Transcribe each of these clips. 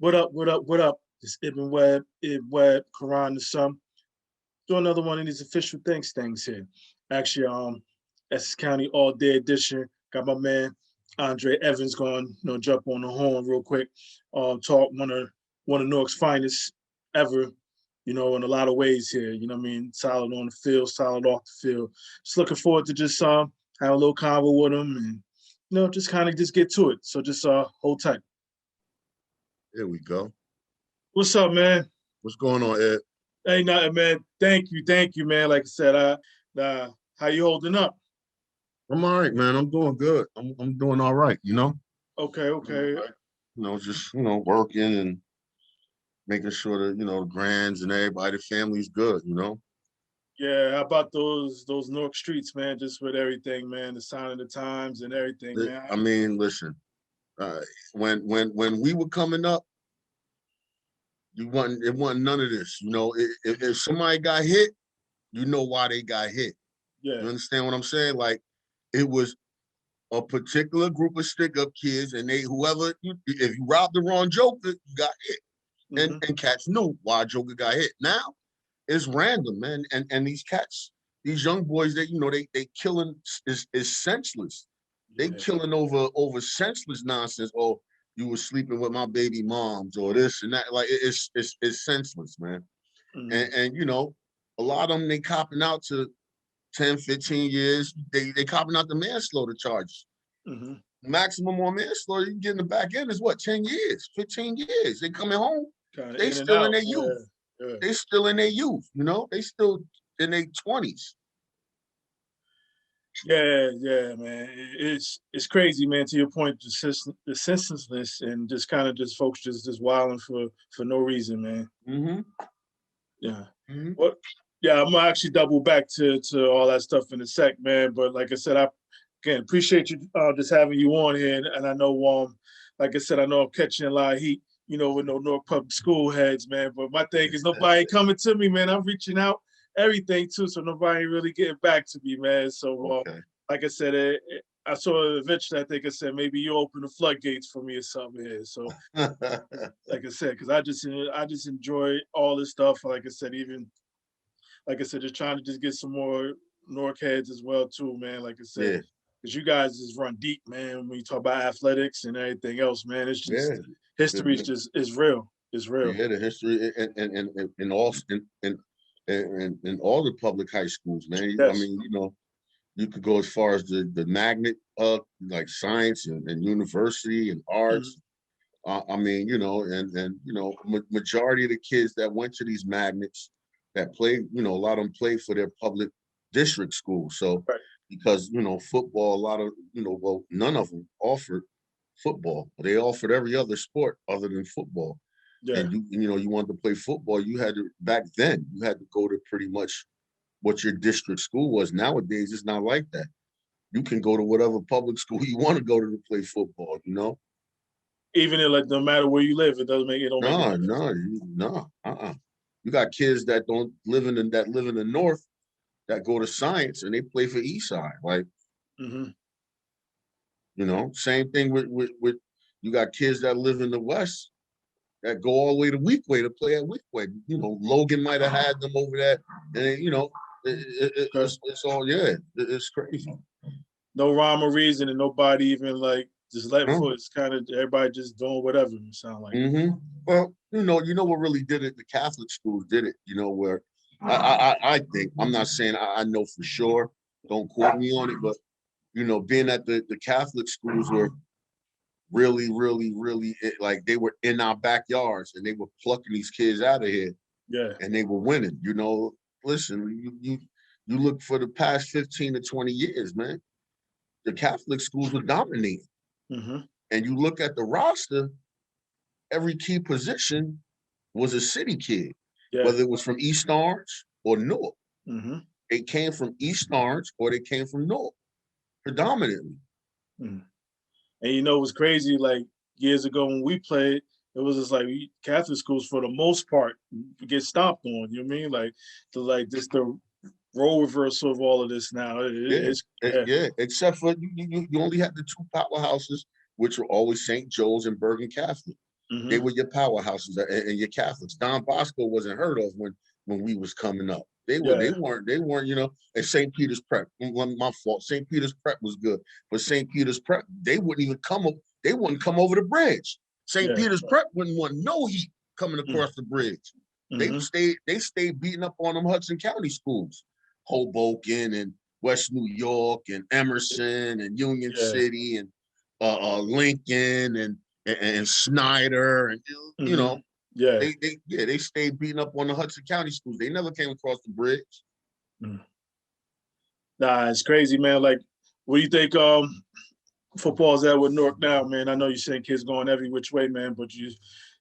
What up? What up? What up? It's Ibn Webb, Quran the Sun. Do another one of these official things here. Actually, Essex County All Day Edition. Got my man Andre Evans going, jump on the horn real quick. Talk one of Newark's finest ever. In a lot of ways here. What I mean? Solid on the field, solid off the field. Just looking forward to just have a little convo with him and just kind of just get to it. So just hold tight. There we go. What's up, man? What's going on, Ed? Hey, nothing, man. Thank you, man. Like I said, how you holding up? I'm all right, man. I'm doing good. I'm doing all right, Okay. Just working and making sure that the grands and everybody, the family's good. Yeah, how about those Newark streets, man? Just with everything, man. The sign of the times and everything, man. I mean, listen. When we were coming up, it wasn't none of this. If somebody got hit, you know why they got hit. Yeah. You understand what I'm saying? Like, it was a particular group of stick-up kids, and if you robbed the wrong Joker, you got hit. And cats knew why Joker got hit. Now it's random, man. And these cats, these young boys, they killing is senseless. They killing over senseless nonsense. Oh, you were sleeping with my baby moms, or this and that. Like, it's senseless, man. And a lot of them, they copping out to 10, 15 years. They copping out the manslaughter charges. Maximum on manslaughter, you get in the back end is what, 10 years, 15 years. They coming home. They still in their youth. Yeah. They still in their youth, They still in their 20s. Yeah, man. It's crazy, man. To your point, the senselessness and just kind of just folks just wilding for no reason, man. Yeah. Well, yeah, I'm gonna actually double back to all that stuff in a sec, man. But like I said, I again appreciate you just having you on here, and I know, like I said, I know I'm catching a lot of heat, with no Newark public school heads, man. But my thing is nobody coming to me, man. I'm reaching out everything too, so nobody really getting back to me, man. So like I said, I saw eventually, I think I said maybe you open the floodgates for me or something here. So like I said, because I just enjoy all this stuff. Like I said, just trying to just get some more Newark heads as well too, man. Like I said, because you guys just run deep, man. When you talk about athletics and everything else, man, it's just history is real. It's real. Yeah, the history and all the public high schools, man. Yes. I mean, you could go as far as the magnet, like science and university and arts. I mean, majority of the kids that went to these magnets that played, a lot of them played for their public district schools. So because football, a lot of well, none of them offered football. They offered every other sport other than football. Yeah. And you wanted to play football, back then you had to go to pretty much what your district school was. Nowadays, it's not like that. You can go to whatever public school you want to go to play football, Even if, like, no matter where you live, it don't make any difference. No. You got kids that live in the north that go to science and they play for Eastside. Like, same thing with you got kids that live in the west that go all the way to Weequay to play at Weequay. Logan might have had them over there, and it's all it's crazy. No rhyme or reason, and nobody even like just letting foot. It's kind of everybody just doing whatever. It sound like. Well, what really did it. The Catholic schools did it. Where I think, I'm not saying I know for sure. Don't quote me on it, but being at the Catholic schools were really, really, really, like, they were in our backyards and they were plucking these kids out of here. Yeah. And they were winning. Listen, you look for the past 15 to 20 years, man. The Catholic schools were dominating. And you look at the roster, every key position was a city kid, whether it was from East Orange or Newark. They came from East Orange or they came from Newark, predominantly. And it was crazy, like years ago when we played, it was just like Catholic schools for the most part get stomped on. You know what I mean? Like the role reversal of all of this now. Except for you only had the two powerhouses, which were always St. Joe's and Bergen Catholic. They were your powerhouses and your Catholics. Don Bosco wasn't heard of when we was coming up. They weren't, you know, and St. Peter's Prep, my fault. St. Peter's Prep was good, but St. Peter's Prep, they wouldn't come over the bridge. St. Peter's Prep wouldn't want no heat coming across the bridge. They stayed beating up on them Hudson County schools, Hoboken and West New York and Emerson and Union City and Lincoln and Snyder and you know. They stayed beating up on the Hudson County schools. They never came across the bridge. Nah, it's crazy, man. Like, what do you think football's at with Newark now, man? I know you're saying kids going every which way, man, but you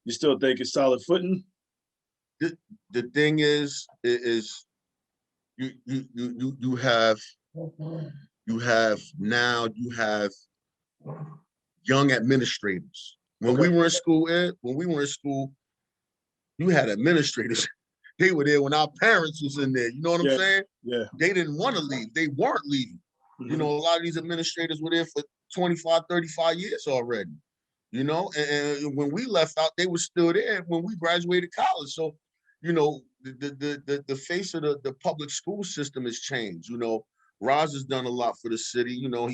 still think it's solid footing? The thing is you have young administrators. When we were in school, you had administrators. They were there when our parents was in there. You know what I'm saying? Yeah. They didn't want to leave. They weren't leaving. You know, a lot of these administrators were there for 25, 35 years already. You know, and when we left out, they were still there when we graduated college. So, you know, the face of the public school system has changed. You know, Roz has done a lot for the city. You know,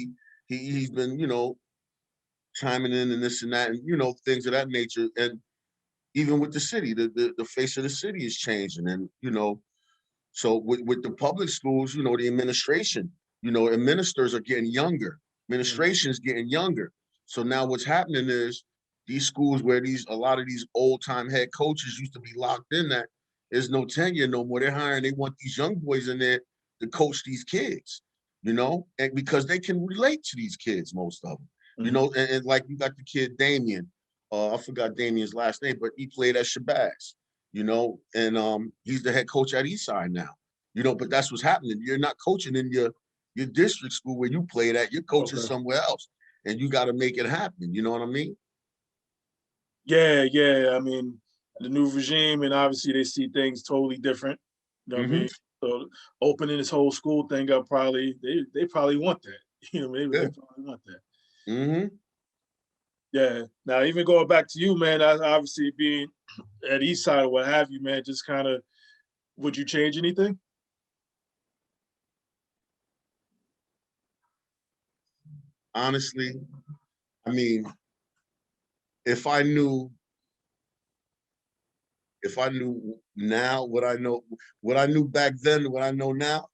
he's been, you know, chiming in and this and that, and, you know, things of that nature. And even with the city, the face of the city is changing. And, you know, so with the public schools, you know, the administration, you know, administrators are getting younger. Administration's getting younger. So now what's happening is these schools where a lot of these old time head coaches used to be locked in, that there's no tenure no more. They want these young boys in there to coach these kids, you know, and because they can relate to these kids, most of them, you know, and like you got the kid Damien. I forgot Damien's last name, but he played at Shabazz, you know, and he's the head coach at Eastside now, you know, but that's what's happening. You're not coaching in your district school where you played at, you're coaching somewhere else, and you got to make it happen. You know what I mean? Yeah. I mean, the new regime, and obviously they see things totally different. You know what I mean? So opening this whole school thing up, they probably want that. You know, maybe they probably want that. Yeah. Now, even going back to you, man, obviously being at Eastside or what have you, man, just kind of, would you change anything? Honestly, I mean, if I knew now what I knew back then, what I know now,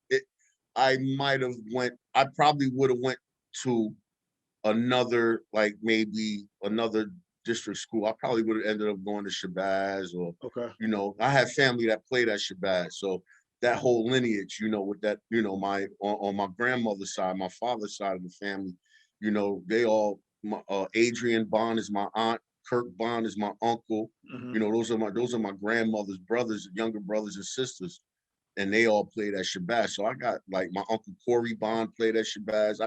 I probably would have went to another, like maybe another district school. I probably would have ended up going to Shabazz, or, you know, I had family that played at Shabazz. So that whole lineage, you know, with that, you know, on my grandmother's side, my father's side of the family, you know, they all, Adrian Bond is my aunt, Kirk Bond is my uncle. You know, those are my grandmother's brothers, younger brothers and sisters, and they all played at Shabazz. So I got, like, my uncle Corey Bond played at Shabazz.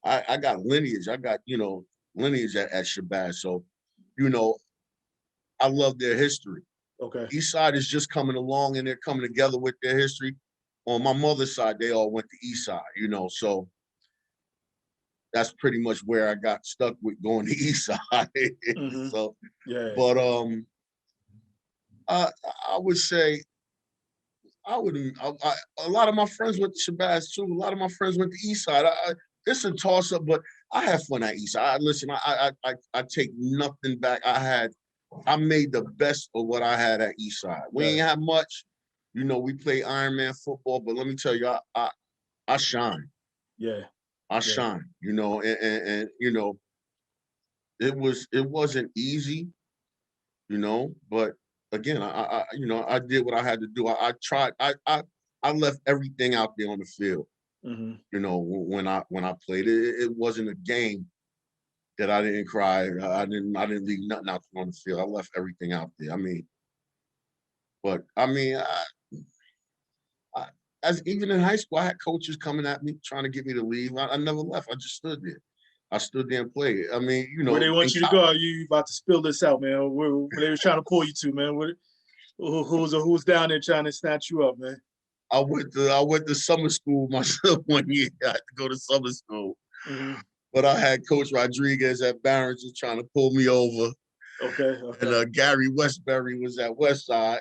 I got lineage. I got, you know, lineage at Shabazz. So, you know, I love their history. Eastside is just coming along, and they're coming together with their history. On my mother's side, they all went to Eastside, you know, so that's pretty much where I got stuck with going to Eastside. So, but I would say a lot of my friends went to Shabazz too. A lot of my friends went to Eastside. It's a toss up, but I had fun at Eastside. Listen, I take nothing back. I made the best of what I had at Eastside. We ain't have much, you know. We play Ironman football, but let me tell you, I shine. I shine. You know, and you know, it wasn't easy, you know, but again, I you know, I did what I had to do. I tried. I left everything out there on the field. You know, when I played, it wasn't a game that I didn't cry. I didn't leave nothing out on the field. I left everything out there. I mean, but I mean, as even in high school, I had coaches coming at me trying to get me to leave. I never left. I just stood there. I stood there and played. I mean, you know, where they want you to go? You about to spill this out, man? Where they were trying to pull you to, man? Who's down there trying to snatch you up, man? I went to summer school myself 1 year. I had to go to summer school, but I had Coach Rodriguez at Barron just trying to pull me over. Okay. And Gary Westbury was at Westside.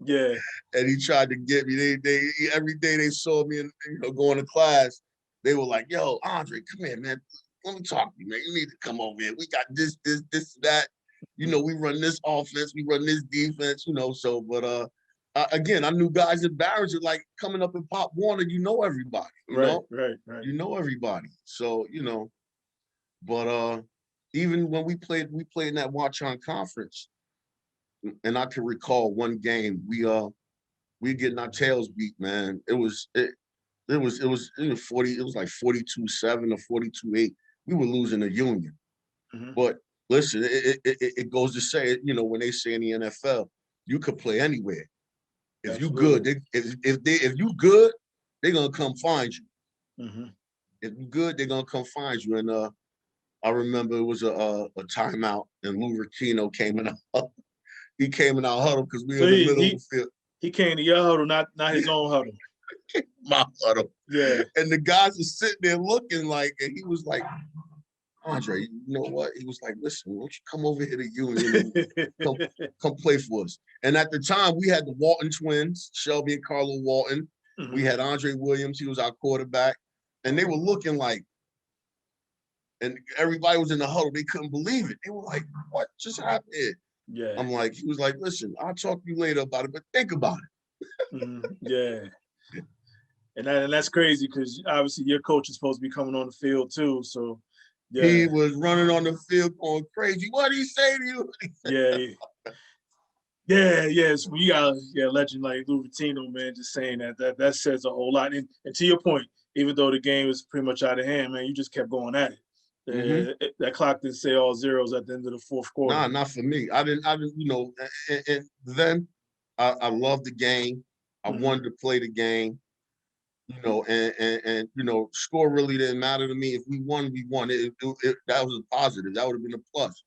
Yeah. And he tried to get me. They every day they saw me and going to class. They were like, "Yo, Andre, come here, man. Let me talk to you, man. You need to come over here. We got this, that. We run this offense, we run this defense. So, but again, I knew guys in Barrett, like coming up in Pop Warner. You know everybody. Right. You know everybody. So but even when we played in that Watchon conference, and I can recall one game we getting our tails beat, man. It was 40. It was like 42-7 or 42-8. We were losing the Union. But listen, it goes to say, when they say in the NFL, you could play anywhere. If you good, if you good, they're gonna come find you. If you good, they're gonna come find you. And I remember it was a timeout, and Lou Ricchino came in. He came in our huddle because we were in the middle of the field. He came to your huddle, not his own huddle. My huddle. Yeah. And the guys are sitting there looking like, and he was like, "Andre, you know what?" He was like, "Listen, why don't you come over here to Union and come play for us?" And at the time, we had the Walton twins, Shelby and Carlo Walton. We had Andre Williams. He was our quarterback. And they were looking like, and everybody was in the huddle. They couldn't believe it. They were like, "What just happened here?" Yeah. I'm like, he was like, "Listen, I'll talk to you later about it, but think about it." Yeah. And that's crazy because obviously your coach is supposed to be coming on the field too. So yeah. He was running on the field going crazy. What did he say to you? Yeah. So we got legend like Lou Ricchino, man, just saying that says a whole lot. And to your point, even though the game was pretty much out of hand, man, you just kept going at it. That clock didn't say all zeros at the end of the fourth quarter. Nah, not for me. I didn't. And then I loved the game. I wanted to play the game. And score really didn't matter to me. If we won, we won. That was a positive. That would have been a plus.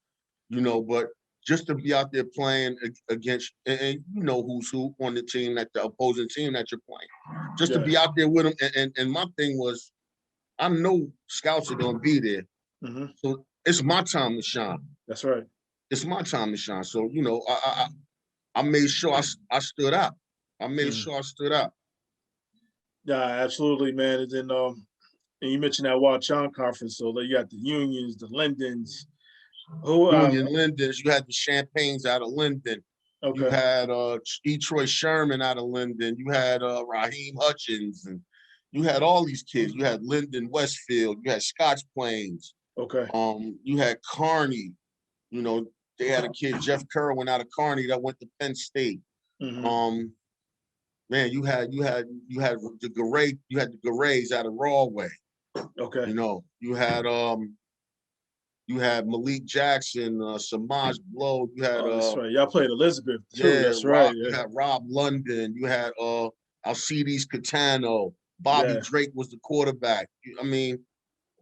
But just to be out there playing against, and who's who on the team, that the opposing team that you're playing, just to be out there with them. And my thing was, I know scouts are gonna be there, so it's my time to shine. That's right. It's my time to shine. So I made sure I stood out. I made sure I stood out. Yeah, absolutely, man. And then and you mentioned that Watchon conference, so you got the Unions, the Lindens. Lindens. You had the Champagnes out of Linden. Okay. You had Troy Sherman out of Linden. You had Raheem Hutchins, and you had all these kids. You had Linden Westfield. You had Scotch Plains. Okay. You had Kearney. They had a kid, Jeff Kerwin, out of Kearney that went to Penn State. Man, you had the Garays out of Rawway. Okay. You had Malik Jackson, Samaj Blow. You had that's right. Y'all played Elizabeth too. Yeah, that's right. You had Rob London. You had Alcides Catano. Bobby Drake was the quarterback. I mean,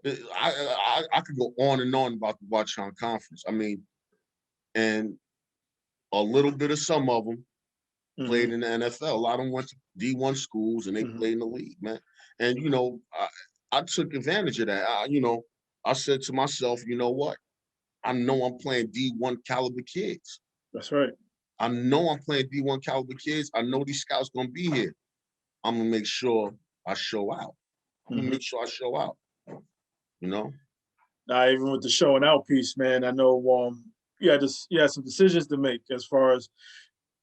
I could go on and on about the Watchon Conference. I mean, and a little bit of some of them played in the NFL. A lot of them went to D1 schools and they played in the league, man. And I took advantage of that. I said to myself, you know what? I know I'm playing D1 caliber kids. That's right. I know I'm playing D1 caliber kids. I know these scouts gonna be here. I'm gonna make sure I show out. I'm gonna make sure I show out. Even with the showing out piece, man, I know you had some decisions to make as far as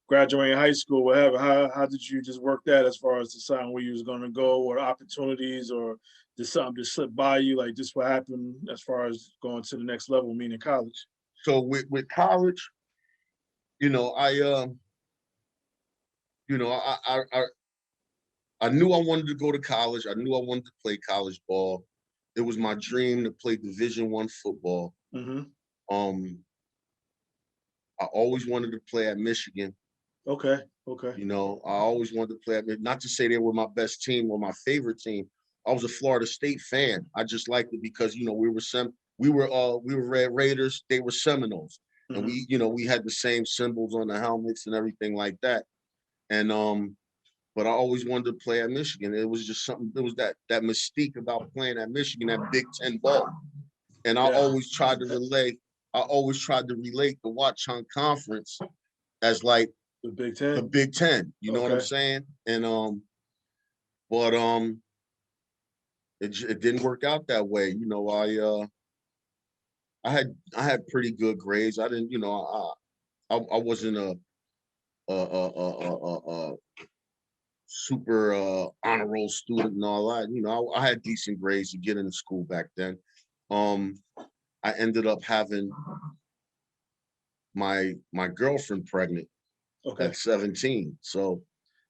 graduating high school, whatever. How did you just work that as far as deciding where you was going to go, or opportunities, or did something just slip by you? Like just what happened as far as going to the next level, meaning college? So with college, I knew I wanted to go to college. I knew I wanted to play college ball. It was my dream to play Division I football. I always wanted to play at Michigan. Okay. I always wanted to play at, not to say they were my best team or my favorite team. I was a Florida State fan. I just liked it because we were Red Raiders. They were Seminoles, and we had the same symbols on the helmets and everything like that. And but I always wanted to play at Michigan. It was just something. There was that mystique about playing at Michigan, that Big Ten ball. And I always tried to relay I always tried to relate the Watchung Conference as like the Big Ten. The Big Ten. You know what I'm saying? And but it didn't work out that way. You know, I had pretty good grades. I didn't, you know, I wasn't a super honor roll student and all that. You know, I had decent grades to get into school back then. I ended up having my girlfriend pregnant at 17. So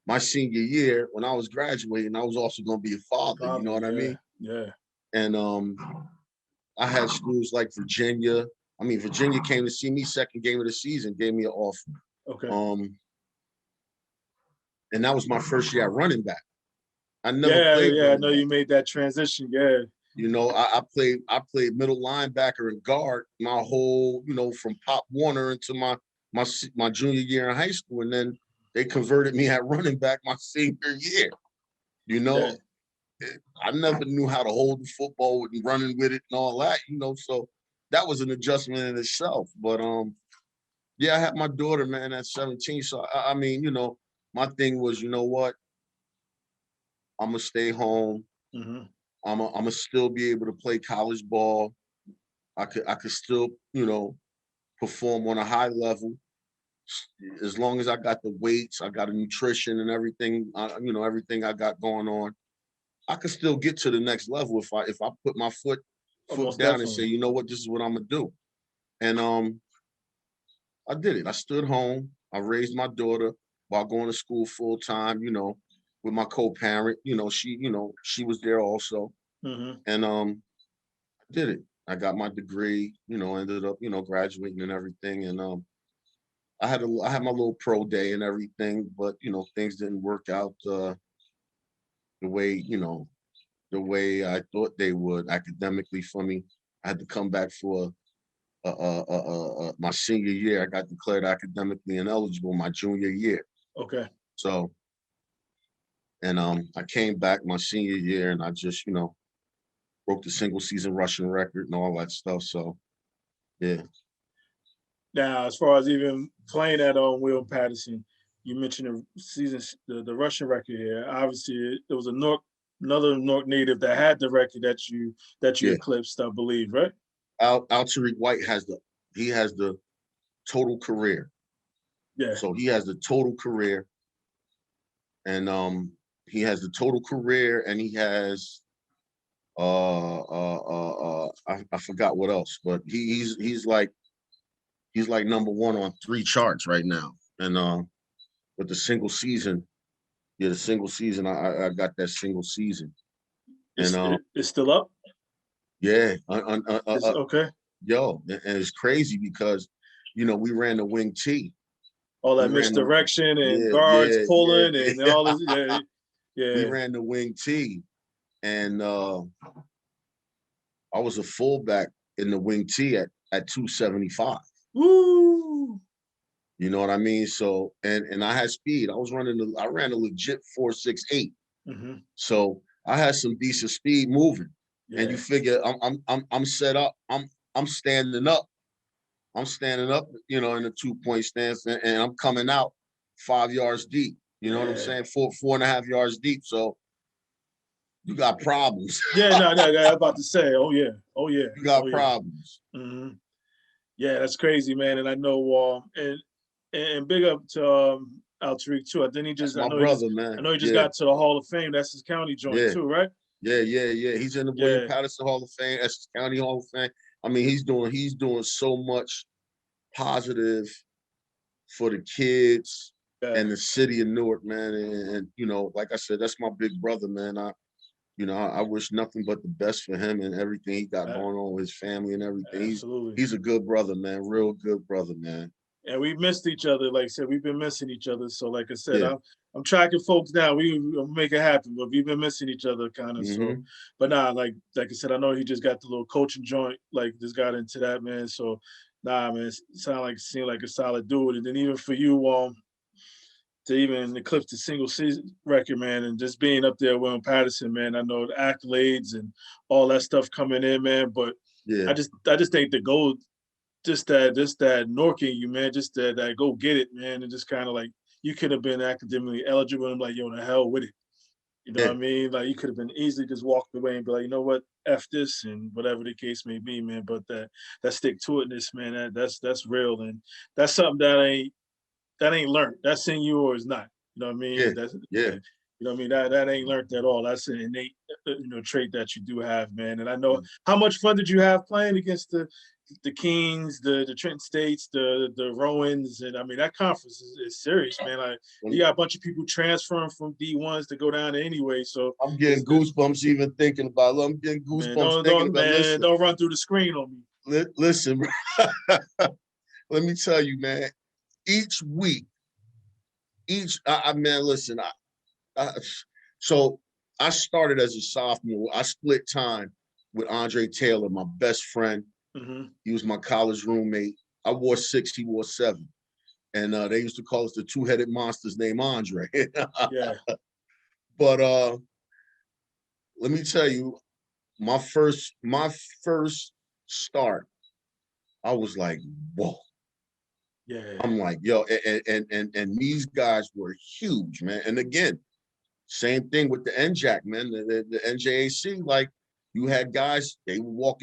my senior year, when I was graduating, I was also going to be a father. You know what I mean? Yeah. And I had schools like Virginia. I mean, Virginia came to see me second game of the season, gave me an offer. Okay. And that was my first year at running back. I never played. Yeah, I know you made that transition. Yeah. You know, I played middle linebacker and guard my whole, you know, from Pop Warner into my junior year in high school, and then they converted me at running back my senior year. You know, I never knew how to hold the football and running with it and all that. You know, so that was an adjustment in itself. But yeah, I had my daughter, man, at 17. So I mean, you know, my thing was, you know what, I'm gonna stay home. Mm-hmm. I'm gonna still be able to play college ball. I could still, you know, perform on a high level as long as I got the weights, I got a nutrition and everything. You know, everything I got going on, I could still get to the next level if I put my foot Almost down definitely. and say, you know what, this is what I'm gonna do. And I did it. I stood home. I raised my daughter while going to school full time. You know, with my co-parent. You know, she was there also. Mm-hmm. And I did it. I got my degree, you know, ended up, you know, graduating and everything. And I had my little pro day and everything, but you know, things didn't work out the way, you know, the way I thought they would academically for me. I had to come back for my senior year. I got declared academically ineligible my junior year. Okay. So, and I came back my senior year and I just, you know, broke the single season rushing record and all that stuff. So, yeah. Now, as far as even playing at Will Patterson, you mentioned the Russian record here. Obviously, there was another Newark native that had the record that you eclipsed, I believe, right? Tariq White has the total career. Yeah. So he has the total career, and he has the total career, and he has I forgot what else, but he's like number one on 3 charts right now. And with the single season, I got that single season. And it's still up? Yeah. Okay. Yo, and it's crazy because, you know, we ran the wing T. All that misdirection and guards pulling and all this. Yeah. We ran the wing T, and I was a fullback in the wing T at 275. Woo! You know what I mean? So and I had speed. I ran a legit 4.68. Mm-hmm. So I had some decent speed moving. Yeah. And you figure I'm set up. I'm standing up. I'm standing up, you know, in the 2-point stance, and I'm coming out 5 yards deep. You know what I'm saying? 4.5 yards deep. So you got problems. No, I'm about to say, oh yeah. You got problems. Mm-hmm. Yeah, that's crazy, man. And I know, and big up to Tariq too. I think he just, man. I know he just got to the Hall of Fame. That's his county joint too, right? Yeah. He's in the William Patterson Hall of Fame, Essex County Hall of Fame. I mean, he's doing so much positive for the kids and the city of Newark, man. And you know, like I said, that's my big brother, man. I wish nothing but the best for him and everything he got going on with his family and everything. Absolutely. He's a good brother, man. Real good brother, man. And we missed each other. Like I said, we've been missing each other. So like I said, I'm tracking folks down. We'll make it happen, but we've been missing each other kind of. Mm-hmm. So, but nah, like I said, I know he just got the little coaching joint, like just got into that, man. So nah, man, seemed like a solid dude. And then even for you, to even eclipse the single season record, man, and just being up there with Patterson, man. I know the accolades and all that stuff coming in, man. But I just think the goal just that Norking you, man, just that go get it, man, and just kind of like you could have been academically eligible. I'm like, yo, the hell with it. You know Yeah. what I mean? Like you could have been easily just walked away and be like, you know what, F this and whatever the case may be, man. But that stick to itness, man, that's real. And that's something that ain't learned. That's in you or is not. You know what I mean? Yeah. That's Yeah. you know what I mean? That ain't learned at all. That's an innate trait that you do have, man. And I know how much fun did you have playing against the Kings, the Trenton States, the Rowans, and I mean that conference is serious, man. Like you got a bunch of people transferring from D1s to go down there anyway. So I'm getting goosebumps even thinking about it. I'm getting goosebumps thinking about it. Don't run through the screen on me. Listen, let me tell you, man. Each week, man, listen. So I started as a sophomore. I split time with Andre Taylor, my best friend. He was my college roommate. I wore 6, he wore 7. And they used to call us the two-headed monsters named Andre. Yeah. But let me tell you, my first start, I was like, whoa. Yeah. I'm like, yo, and these guys were huge, man. And again, same thing with the NJAC, man. The NJAC, like you had guys, they were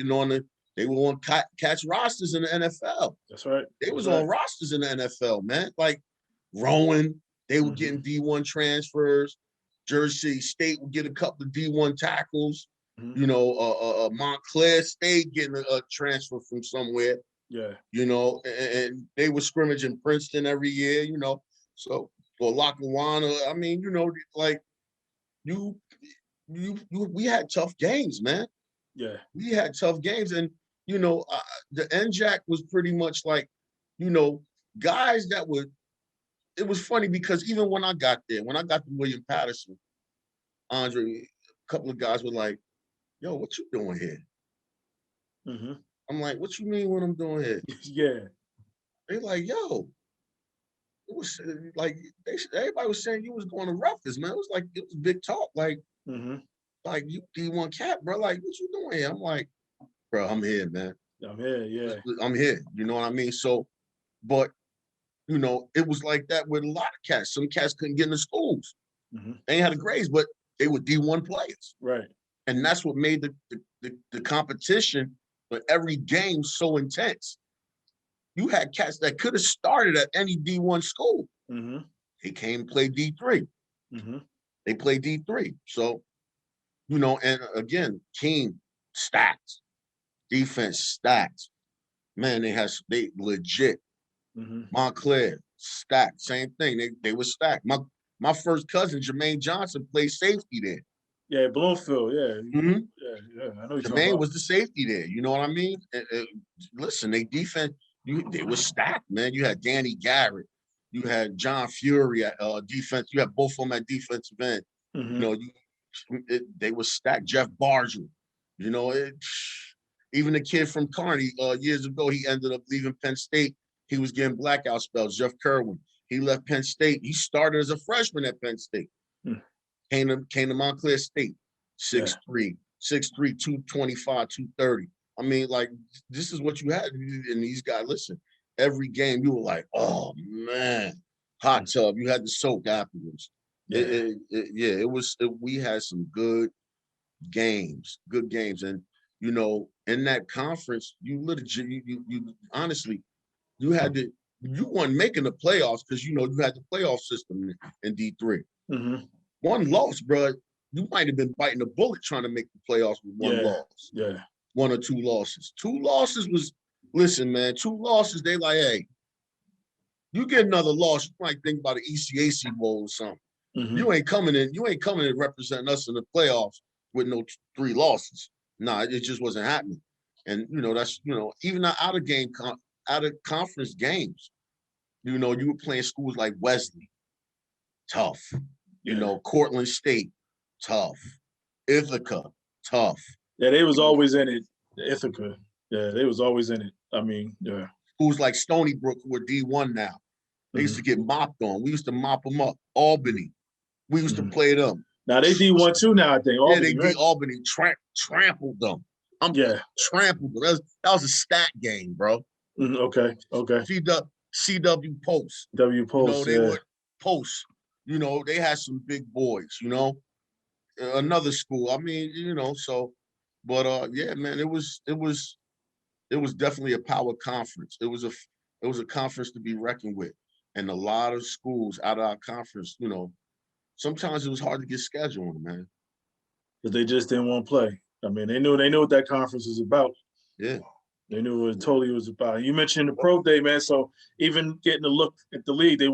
on catch rosters in the NFL. That's right. They was on rosters in the NFL, man. Like Rowan, they were getting D1 transfers. Jersey State would get a couple of D1 tackles. You know, Montclair State getting a transfer from somewhere. Yeah. You know, and they were scrimmaging Princeton every year, you know. So for Lackawanna, I mean, you know, like we had tough games, man. Yeah. We had tough games. And, you know, the NJAC was pretty much like, you know, guys that would, it was funny because even when I got there, when I got to William Patterson, Andre, a couple of guys were like, yo, what you doing here? I'm like, what you mean what I'm doing here? Yeah. They're like, yo, it was like everybody was saying you was going to Rutgers, man. It was like it was big talk, like you D1 cat, bro. Like, what you doing here? I'm like, bro, I'm here, man. I'm here, yeah. I'm here. You know what I mean? So, but you know, it was like that with a lot of cats. Some cats couldn't get into schools. They ain't had the grades, but they were D1 players. Right. And that's what made the competition for every game so intense. You had cats that could have started at any D1 school. They came and played D3. They played D3. So, you know, and again, team stacked, defense stacked. Man, they legit. Montclair stacked, same thing. They were stacked. My first cousin, Jermaine Johnson, played safety there. Yeah, Bloomfield, yeah. Yeah. I know Jermaine was the safety there. You know what I mean? Listen, they defense, they were stacked, man. You had Danny Garrett, you had John Fury at defense. You had both of them at defensive end. You know, they were stacked. Jeff Barger, you know, even the kid from Kearney years ago, he ended up leaving Penn State. He was getting blackout spells. Jeff Kerwin, he left Penn State. He started as a freshman at Penn State. Came to Montclair State, 6'3", 225, 230. I mean, like, this is what you had. And these guys, listen, every game you were like, oh, man, hot tub. You had to soak afterwards. We had some good games. And, you know, in that conference, you honestly, you weren't making the playoffs because, you know, you had the playoff system in D3. One loss, bro, you might have been biting a bullet trying to make the playoffs with one loss. Yeah. 1 or 2 losses. 2 losses was, listen, man, 2 losses, they like, hey, you get another loss, you might think about an ECAC bowl or something. You ain't coming in representing us in the playoffs with no 3 losses. Nah, it just wasn't happening. And, you know, that's, you know, even out of conference games, you know, you were playing schools like Wesley, tough. You know, Cortland State, tough. Ithaca, tough. Yeah, they was always in it. Ithaca. Yeah, they was always in it. I mean, yeah. Schools like Stony Brook, who are D1 now, they used to get mopped on. We used to mop them up. Albany, we used to play them. Now they D1 too now, I think. Albany, they did Albany, trampled them. Trampled them. That was a stat game, bro. Okay. CW Post. W Post. They Yeah. would post. They had some big boys. Another school. I mean, so, but yeah, man, it was definitely a power conference. It was a conference to be reckoned with, and a lot of schools out of our conference. Sometimes it was hard to get scheduled, man. But they just didn't want to play. I mean, they knew what that conference was about. Yeah. They knew what it totally was about. You mentioned the pro day, man. So even getting a look at the league, did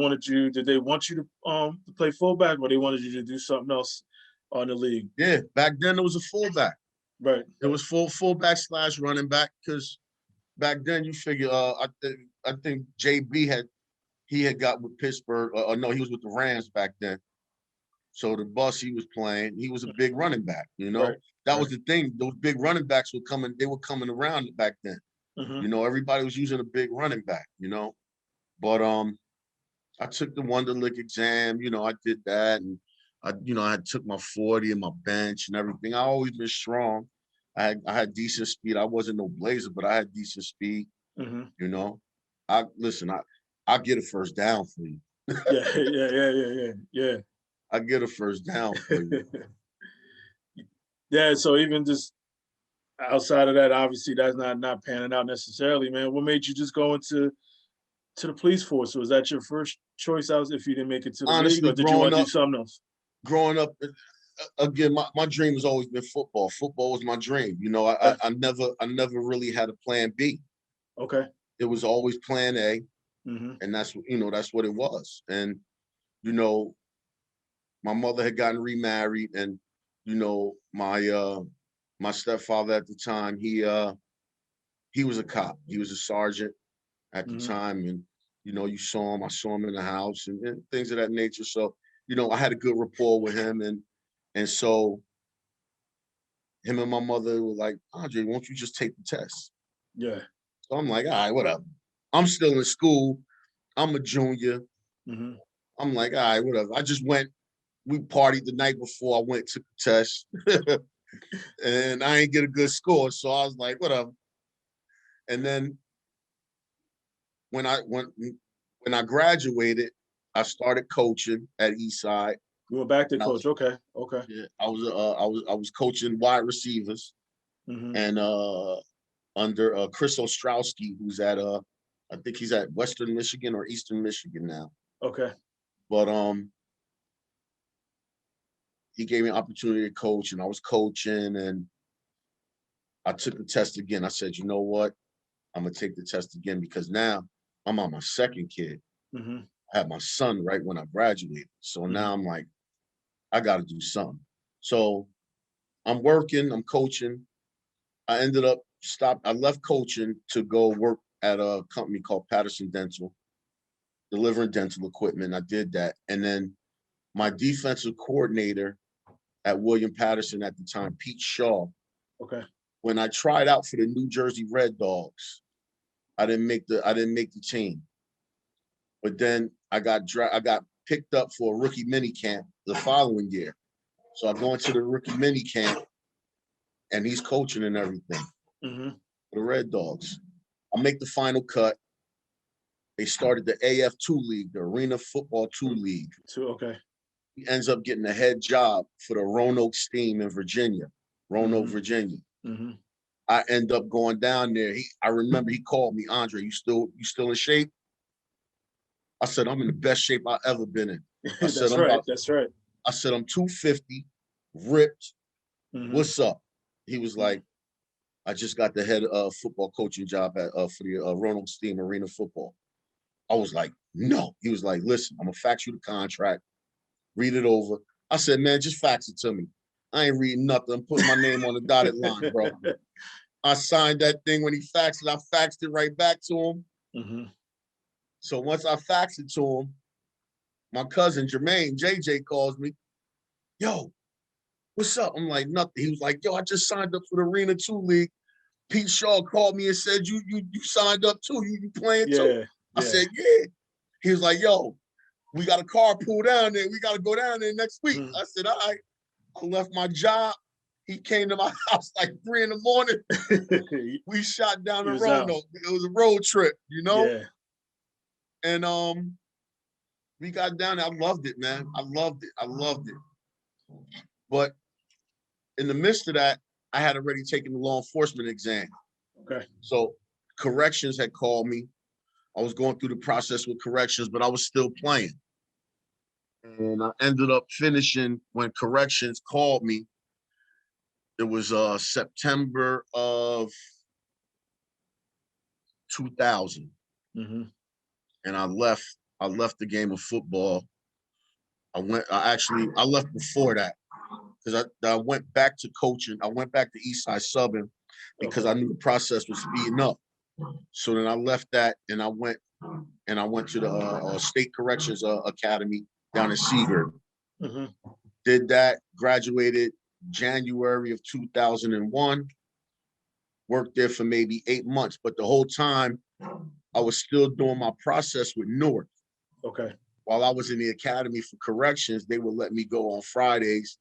they want you to play fullback, or they wanted you to do something else on the league? Yeah, back then it was a fullback. Right. It was fullback / running back, because back then you figure I think JB had got with Pittsburgh. No, he was with the Rams back then. So the bus he was playing, he was a big running back. Right. That was the thing. Those big running backs were coming. They were coming around back then. Everybody was using a big running back. But I took the Wonderlic exam. I did that, and I took my 40 and my bench and everything. I always been strong. I had decent speed. I wasn't no blazer, but I had decent speed. I'll get a first down for you. Yeah. I get a first down for you. Yeah. So even just outside of that, obviously that's not panning out necessarily, man. What made you just go into the police force? Was that your first choice out if you didn't make it to the league, or did you want to do something else? Growing up, again, my dream has always been football. Football was my dream. I never really had a plan B. Okay. It was always plan A, and that's what it was. And my mother had gotten remarried, and my stepfather at the time, he was a cop. He was a sergeant at the time, and I saw him in the house and things of that nature. So I had a good rapport with him, and so him and my mother were like, Andre, won't you just take the test? Yeah. So I'm like, all right, whatever. I'm still in school. I'm a junior. I'm like, all right, whatever. I just went. We partied the night before I went to the test, and I ain't get a good score. So I was like, whatever. And then when I graduated, I started coaching at Eastside. You went back to coach. Okay. Yeah, I was coaching wide receivers, and under Chris Ostrowski, who's at I think he's at Western Michigan or Eastern Michigan now. Okay. But he gave me an opportunity to coach, and I was coaching, and I took the test again. I said, you know what? I'm gonna take the test again, because now I'm on my second kid. I had my son right when I graduated. So now I'm like, I got to do something. So I'm working, I'm coaching. I ended up I left coaching to go work at a company called Patterson Dental, delivering dental equipment. I did that. And then my defensive coordinator at William Patterson at the time, Pete Shaw. Okay. When I tried out for the New Jersey Red Dogs, I didn't make the team. But then I got picked up for a rookie mini camp the following year. So I go into the rookie mini camp, and he's coaching and everything. The Red Dogs. I make the final cut. They started the AF2 League, the Arena Football 2 League. Okay. He ends up getting a head job for the Roanoke Steam in Virginia, Virginia. I end up going down there. I remember he called me, Andre, you still in shape? I said, I'm in the best shape I've ever been in. That's right. I said, I'm 250, ripped. What's up? He was like, I just got the head football coaching job at for the Roanoke Steam Arena Football. I was like, no. He was like, listen, I'm gonna fax you the contract, read it over. I said, man, just fax it to me. I ain't reading nothing. I'm putting my name on the dotted line, bro. I signed that thing when he faxed it. I faxed it right back to him. So once I faxed it to him, my cousin Jermaine, JJ, calls me. Yo, what's up? I'm like, nothing. He was like, yo, I just signed up for the Arena 2 League. Pete Shaw called me and said, you signed up too. You playing too? I said, yeah. He was like, yo, we got a carpool down there. We got to go down there next week. I said, all right. I left my job. He came to my house like 3 in the morning. We shot down the Roanoke. It was a road trip, you know? Yeah. And we got down there. I loved it, man. I loved it. But in the midst of that, I had already taken the law enforcement exam. Okay. So corrections had called me. I was going through the process with corrections, but I was still playing. And I ended up finishing when corrections called me. It was September of 2000. Mm-hmm. And I left the game of football. I left before that because I went back to coaching. I went back to Eastside subbing because I knew the process was speeding up. So then I left that and I went to the State Corrections Academy down in Seaburg. Mm-hmm. Did that, graduated January of 2001, worked there for maybe 8 months. But the whole time I was still doing my process with Newark. Okay. While I was in the academy for corrections, they would let me go on Fridays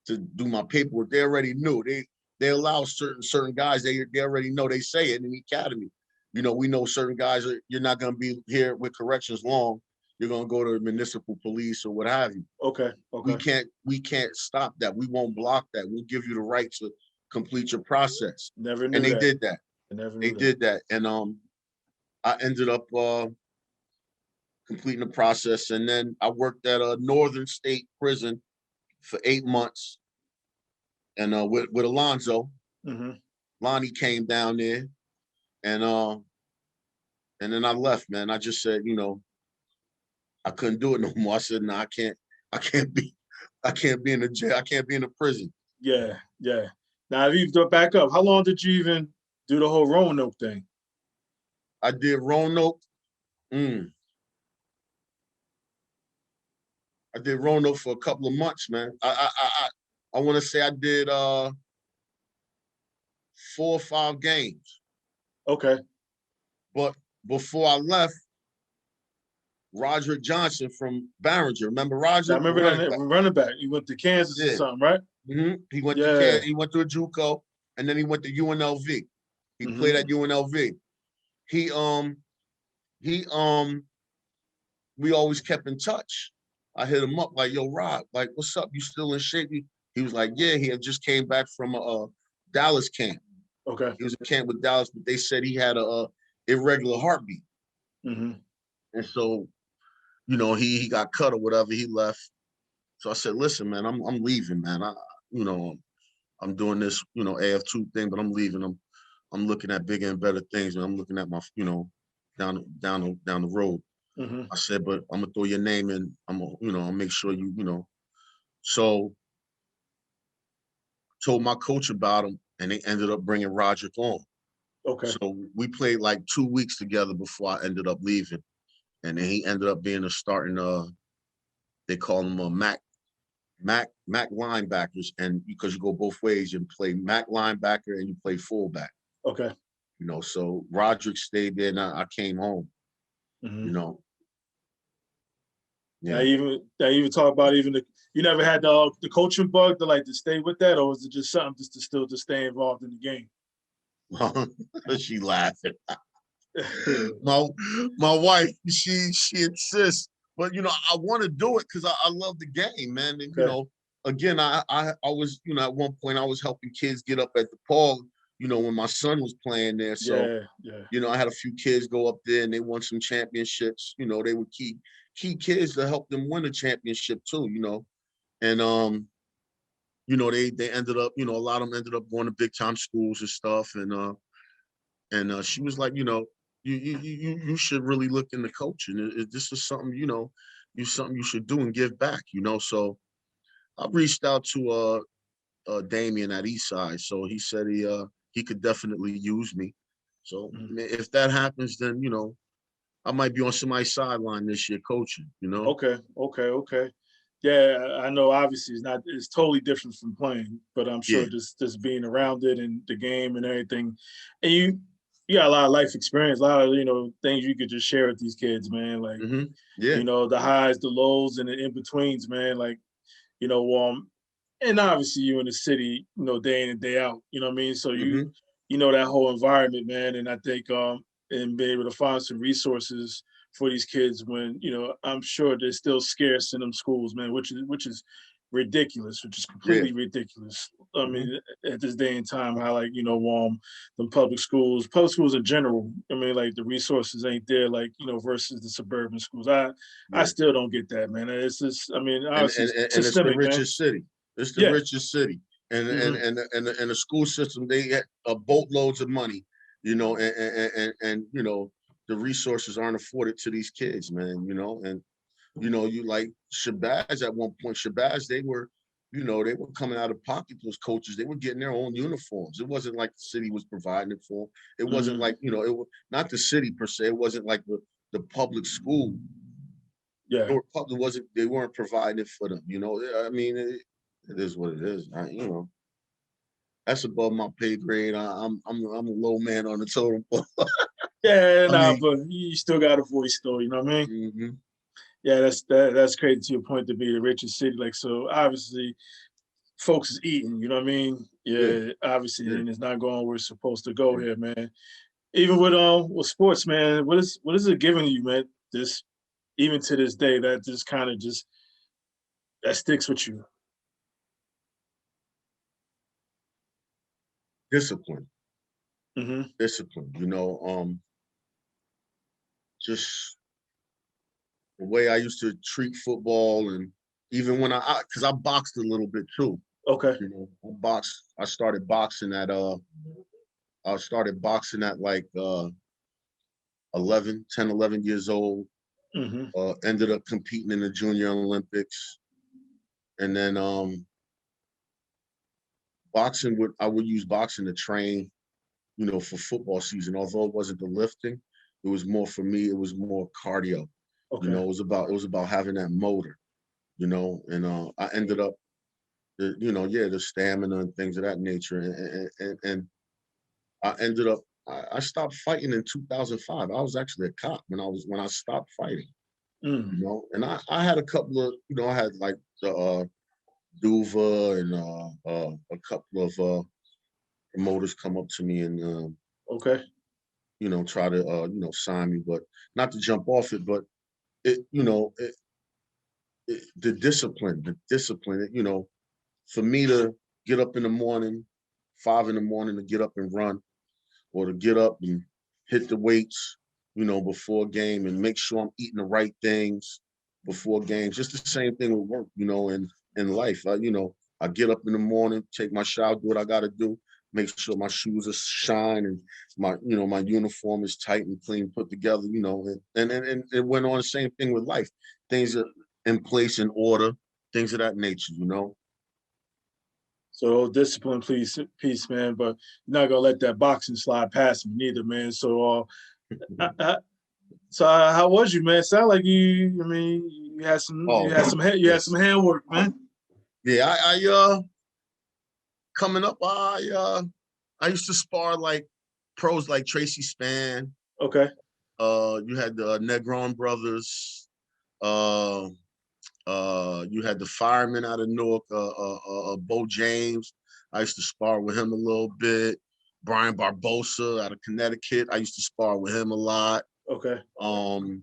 to do my paperwork. They already knew. They allow certain guys, they already know, they say it in the academy. You know, we know certain guys, you're not going to be here with corrections long. You're going to go to municipal police or what have you. Okay. We can't stop that. We won't block that. We'll give you the right to complete your process. Never knew and they that. did that. They did that. And I ended up completing the process. And then I worked at a Northern State prison for 8 months. And with Alonzo, mm-hmm. Lonnie came down there, and then I left, man. I just said, you know, I couldn't do it no more. I said, no, I can't be in the jail. I can't be in the prison. Yeah. Now, if you go back up, how long did you even do the whole Roanoke thing? I did Roanoke. I did Roanoke for a couple of months, man. I want to say I did 4 or 5 games. Okay. But before I left, Roderick Johnson from Barringer. Remember Roger? I remember that running back. He went to Kansas or something, right? Mm-hmm. He went to Kansas. He went to a JUCO, and then he went to UNLV. He played at UNLV. We always kept in touch. I hit him up like, yo, Rob, like, what's up? You still in shape? He was like, yeah, he had just came back from a Dallas camp. Okay. He was in camp with Dallas, but they said he had a irregular heartbeat. Mm-hmm. And so, you know, he got cut or whatever, he left. So I said, listen, man, I'm leaving, man. I'm doing this, you know, AF2 thing, but I'm leaving. I'm looking at bigger and better things, and I'm looking at my, you know, down the road. Mm-hmm. I said, but I'm gonna throw your name in. I'll make sure you know. So told my coach about him, and they ended up bringing Roderick on. Okay. So we played like 2 weeks together before I ended up leaving, and then he ended up being a starting. They call him a Mac linebackers, and because you go both ways, you play Mac linebacker and you play fullback. Okay. You know, so Roderick stayed there, and I came home. Mm-hmm. You know. Yeah. I even talk about you never had the coaching bug to stay with that, or was it just something just to still stay involved in the game? She laughing. my wife, she insists, but you know, I want to do it because I love the game, man. And you know, again, I was, you know, at one point I was helping kids get up at the Paul, you know, when my son was playing there. So you know, I had a few kids go up there and they won some championships. You know, they were key kids to help them win a championship too, you know. And you know, they ended up, you know, a lot of them ended up going to big time schools and stuff. And she was like, you know, you should really look into coaching. This is something, you know, something you should do and give back, you know. So I reached out to Damien at Eastside. So he said he could definitely use me. So if that happens, then, you know, I might be on somebody's sideline this year coaching, you know? Okay. Yeah, I know obviously it's totally different from playing, but I'm sure just being around it and the game and everything. And you got a lot of life experience, a lot of, you know, things you could just share with these kids, man. Like, you know, the highs, the lows, and the in-betweens, man. Like, you know, And obviously you in the city, day in and day out, you know what I mean? So Mm-hmm. you know that whole environment, man. And I think and be able to find some resources for these kids when, I'm sure they're still scarce in them schools, man, which is ridiculous, which is Yeah. completely ridiculous. I Mm-hmm. mean, at this day and time, how like, the public schools in general, I mean, like the resources ain't there, like, versus the suburban schools. I Yeah. still don't get that, man. It's just, I mean, And, obviously and it's and it's the systemic, man. richest city. It's the Yeah. richest city. And and Hmm. and and the school system, they get boatloads of money, and the resources aren't afforded to these kids, man, and you like Shabazz at one point. Shabazz, they were coming out of pocket, those coaches. They were getting their own uniforms. It wasn't like the city was providing it for them. It wasn't Hmm. like, it was not the city per se. It wasn't like the public school. Yeah. Or public wasn't, they weren't providing it for them. I mean, it is what it is. That's above my pay grade. I'm a low man on the totem pole. Yeah, I nah, mean, but you still got a voice though, you know what I mean? mm-hmm. Yeah, that's crazy to your point to be the richest city. Like, so obviously folks is eating, you know what I mean? Yeah, Yeah, obviously, yeah. and it's not going where it's supposed to go here, man. Even with sports, man, what is it giving you, man? This even to this day, that just kind of just that sticks with you. Discipline, Hmm. discipline. Just the way I used to treat football, and even when because I boxed a little bit too. Okay. I boxed. I started boxing at like 11 years old. Hmm. Ended up competing in the Junior Olympics, and then I would use boxing to train, for football season. Although it wasn't the lifting, it was more for me. It was more cardio. Okay. It was about having that motor. And I ended up, the stamina and things of that nature, and I ended up. I stopped fighting in 2005. I was actually a cop when I stopped fighting. Mm. And I had a couple of, I had like the Duva and a couple of promoters come up to me and Okay. try to sign me, but not to jump off it, but it you know the discipline, for me to get up in the morning, 5 in the morning, to get up and run, or to get up and hit the weights, before game, and make sure I'm eating the right things before games. Just the same thing with work, and in life. I get up in the morning, take my shower, do what I got to do, make sure my shoes are shine, and my uniform is tight and clean, put together, and it went on the same thing with life. Things are in place, in order, things of that nature. So discipline, please, peace, man. But you're not gonna let that boxing slide past me, neither, man. Uh, uh, how was you, man? Sound like you. I mean, Oh, you had yes. some handwork, man. Yeah, coming up, I used to spar like pros like Tracy Spann. Okay. You had the Negron brothers. Uh, you had the fireman out of Newark, Bo James. I used to spar with him a little bit. Brian Barbosa out of Connecticut. I used to spar with him a lot. Okay. Um,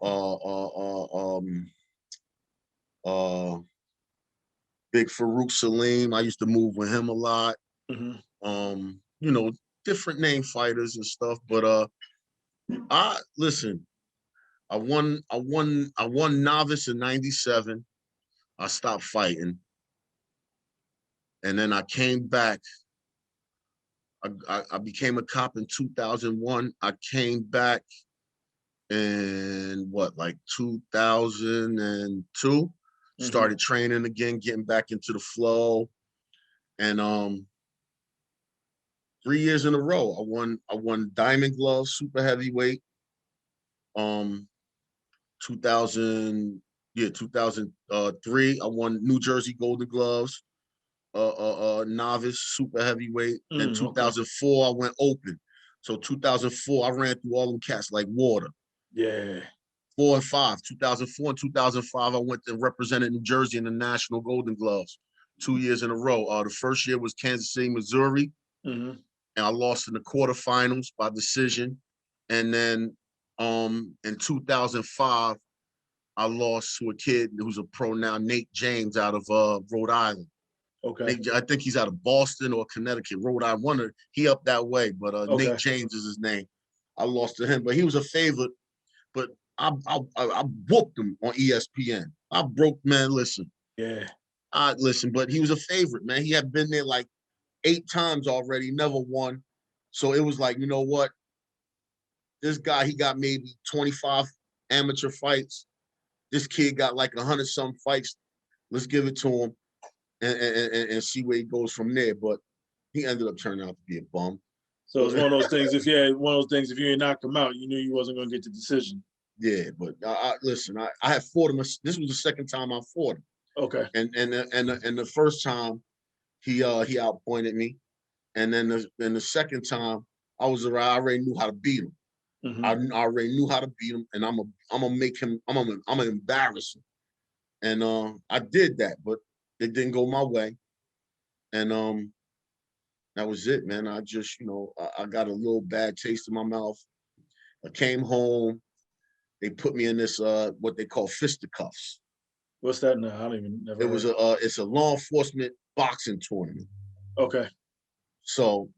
uh, uh, uh, um, uh, Big Farouk Salim. I used to move with him a lot. Hmm. Um, different name fighters and stuff. But I listen. I won novice in '97. I stopped fighting, and then I came back. I became a cop in 2001. I came back in like 2002. Hmm. Started training again, getting back into the flow, and 3 years in a row, I won Diamond Gloves, super heavyweight. 2000, yeah, 2003, I won New Jersey Golden Gloves, novice, super heavyweight. Then Okay. 2004, I went open. So 2004, I ran through all them cats like water. Yeah. 4 and 5, 2004 and 2005, I went to represented New Jersey in the National Golden Gloves. 2 years in a row. The first year was Kansas City, Missouri, and I lost in the quarterfinals by decision. And then in 2005, I lost to a kid who's a pro now, Nate James, out of Rhode Island. Okay. I think he's out of Boston or Connecticut, Rhode Island. Wonder he up that way, but Nate James is his name. I lost to him, but he was a favorite. But I whooped him on ESPN. I broke, man. Listen, listen, but he was a favorite, man. He had been there like 8 times already, never won. So it was like, you know what? This guy, he got maybe 25 amateur fights. This kid got like 100-some fights. Let's give it to him and see where he goes from there. But he ended up turning out to be a bum. So it's one of those things. If you ain't knocked him out, you knew you wasn't gonna get the decision. Yeah, but listen, I had fought him. This was the second time I fought him. Okay. And the first time he outpointed me, and then the second time I already knew how to beat him. I already knew how to beat him, and I'm gonna make him. I'm gonna embarrass him. And I did that, but it didn't go my way. And that was it, man. I just, I got a little bad taste in my mouth. I came home. They put me in this what they call fisticuffs. What's that now? I don't even never. It was it's a law enforcement boxing tournament. Okay. So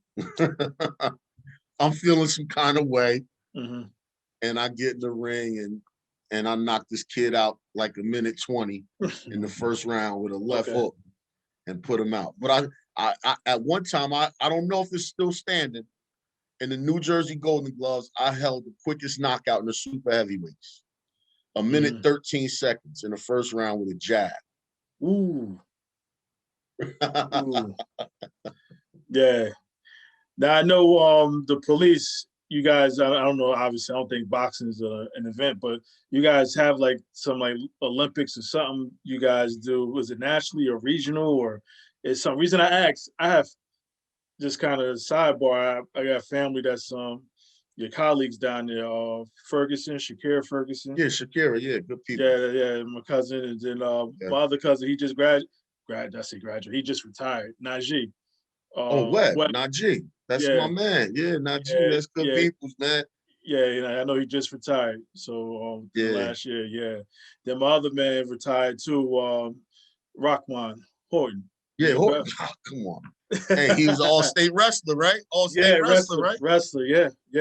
I'm feeling some kind of way, and I get in the ring and I knocked this kid out like a minute 20 in the first round with a left hook and put him out. But I at one time, I don't know if it's still standing. In the New Jersey Golden Gloves, I held the quickest knockout in the super heavyweights. 1:13 in the first round with a jab. Ooh. Ooh. Yeah. Now I know the police, you guys, I don't know, obviously I don't think boxing is an event, but you guys have like some like Olympics or something you guys do. Was it nationally or regional, or is some reason I asked? I have just kind of sidebar. I got family that's your colleagues down there, Shakira Ferguson. Yeah, Shakira, yeah, good people. Yeah, my cousin, and then my other cousin, he just graduated. He just retired. Najee. Webb, Najee. That's my man. Yeah, Najee, that's good peoples, man. Yeah, I know he just retired. So last year, yeah. Then my other man retired too, Rockman Horton. Yeah, Horton. Oh, come on. Hey, he was an all-state wrestler, right? All-state wrestler, right? Wrestler, yeah. He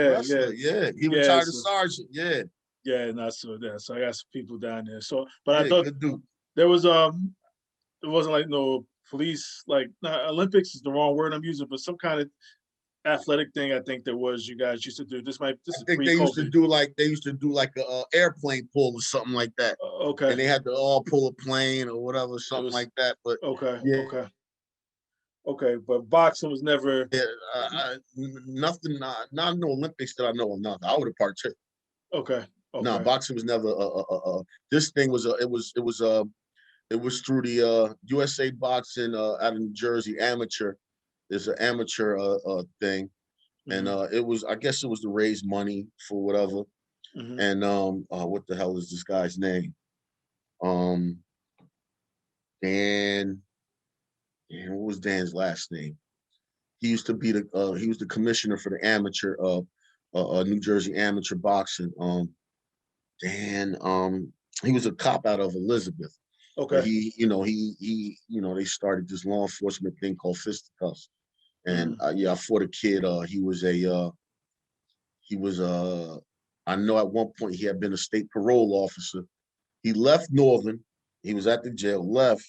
retired as sergeant, yeah. Yeah, and so I got some people down there. So, but I thought good dude. There was it wasn't like no police, like Olympics is the wrong word I'm using, but some kind of athletic thing I think there was you guys used to do. This is pre-COVID. They used to do like a airplane pull or something like that. Okay. And they had to all pull a plane or whatever, something like that. But okay, but boxing was never. Yeah, nothing. Not no Olympics that I know of. Nothing. I would have partook. Okay. No, boxing was never. This thing was. It was through the USA Boxing out of New Jersey amateur. There's an amateur thing, and it was. I guess it was to raise money for whatever. And what the hell is this guy's name? Dan. What was Dan's last name? He used to be he was the commissioner for the amateur New Jersey amateur boxing. Dan, he was a cop out of Elizabeth. Okay. But they started this law enforcement thing called fisticuffs. And I fought a kid. I know at one point he had been a state parole officer. He left Northern. He was at the jail, left,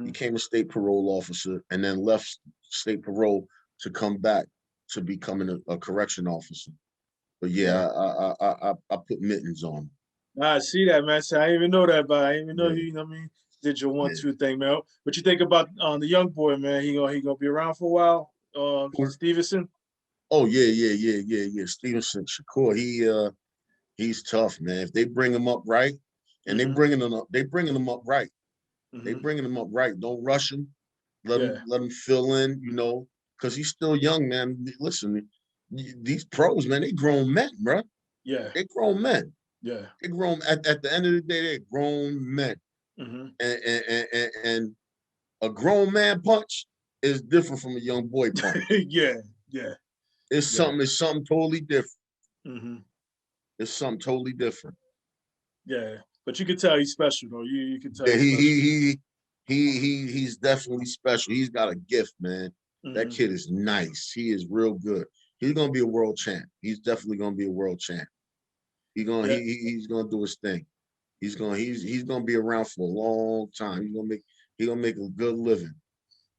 became a state parole officer, and then left state parole to come back to becoming a correction officer. But I put mittens on. I see that, man. So I didn't even know that, but I didn't even know you know what I mean, did your 1-2 thing, man. What you think about the young boy, man? He gonna be around for a while? Stevenson? Oh yeah. Stevenson Shakur. He's tough, man. If they bring him up right, and they bringing him up right. They bringing him up right. Don't rush him. Let him fill in, because he's still young, man. Listen, these pros, man, they grown men, bro. Yeah. They grown men. Yeah. They grown at the end of the day, they're grown men. And A grown man punch is different from a young boy punch. Yeah. It's something totally different. Mm-hmm. It's something totally different. Yeah, but you can tell he's special though. You can tell. Yeah, he's he's definitely special. He's got a gift, man. That Mm-hmm. kid is nice. He is real good. He's gonna be a world champ. He's definitely gonna be a world champ. He's gonna do his thing. He's gonna be around for a long time. He's gonna make a good living.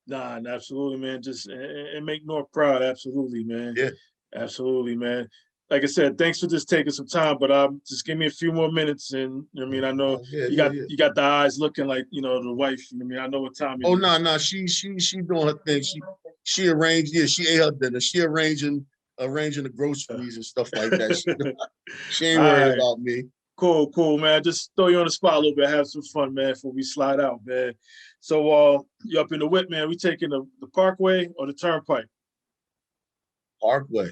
Nah, absolutely, man. Just and make North proud. Absolutely, man. Yeah. Absolutely, man. Like I said, thanks for just taking some time, but just give me a few more minutes, and I mean, I know you got the eyes looking like the wife. I mean, I know what time it is. Oh no, she doing her thing. She arranged. Yeah, she ate her dinner. She arranging the groceries and stuff like that. She ain't worried about me. Cool, man. Just throw you on the spot a little bit. Have some fun, man, before we slide out, man. So, you up in the whip, man. We taking the Parkway or the Turnpike? Parkway.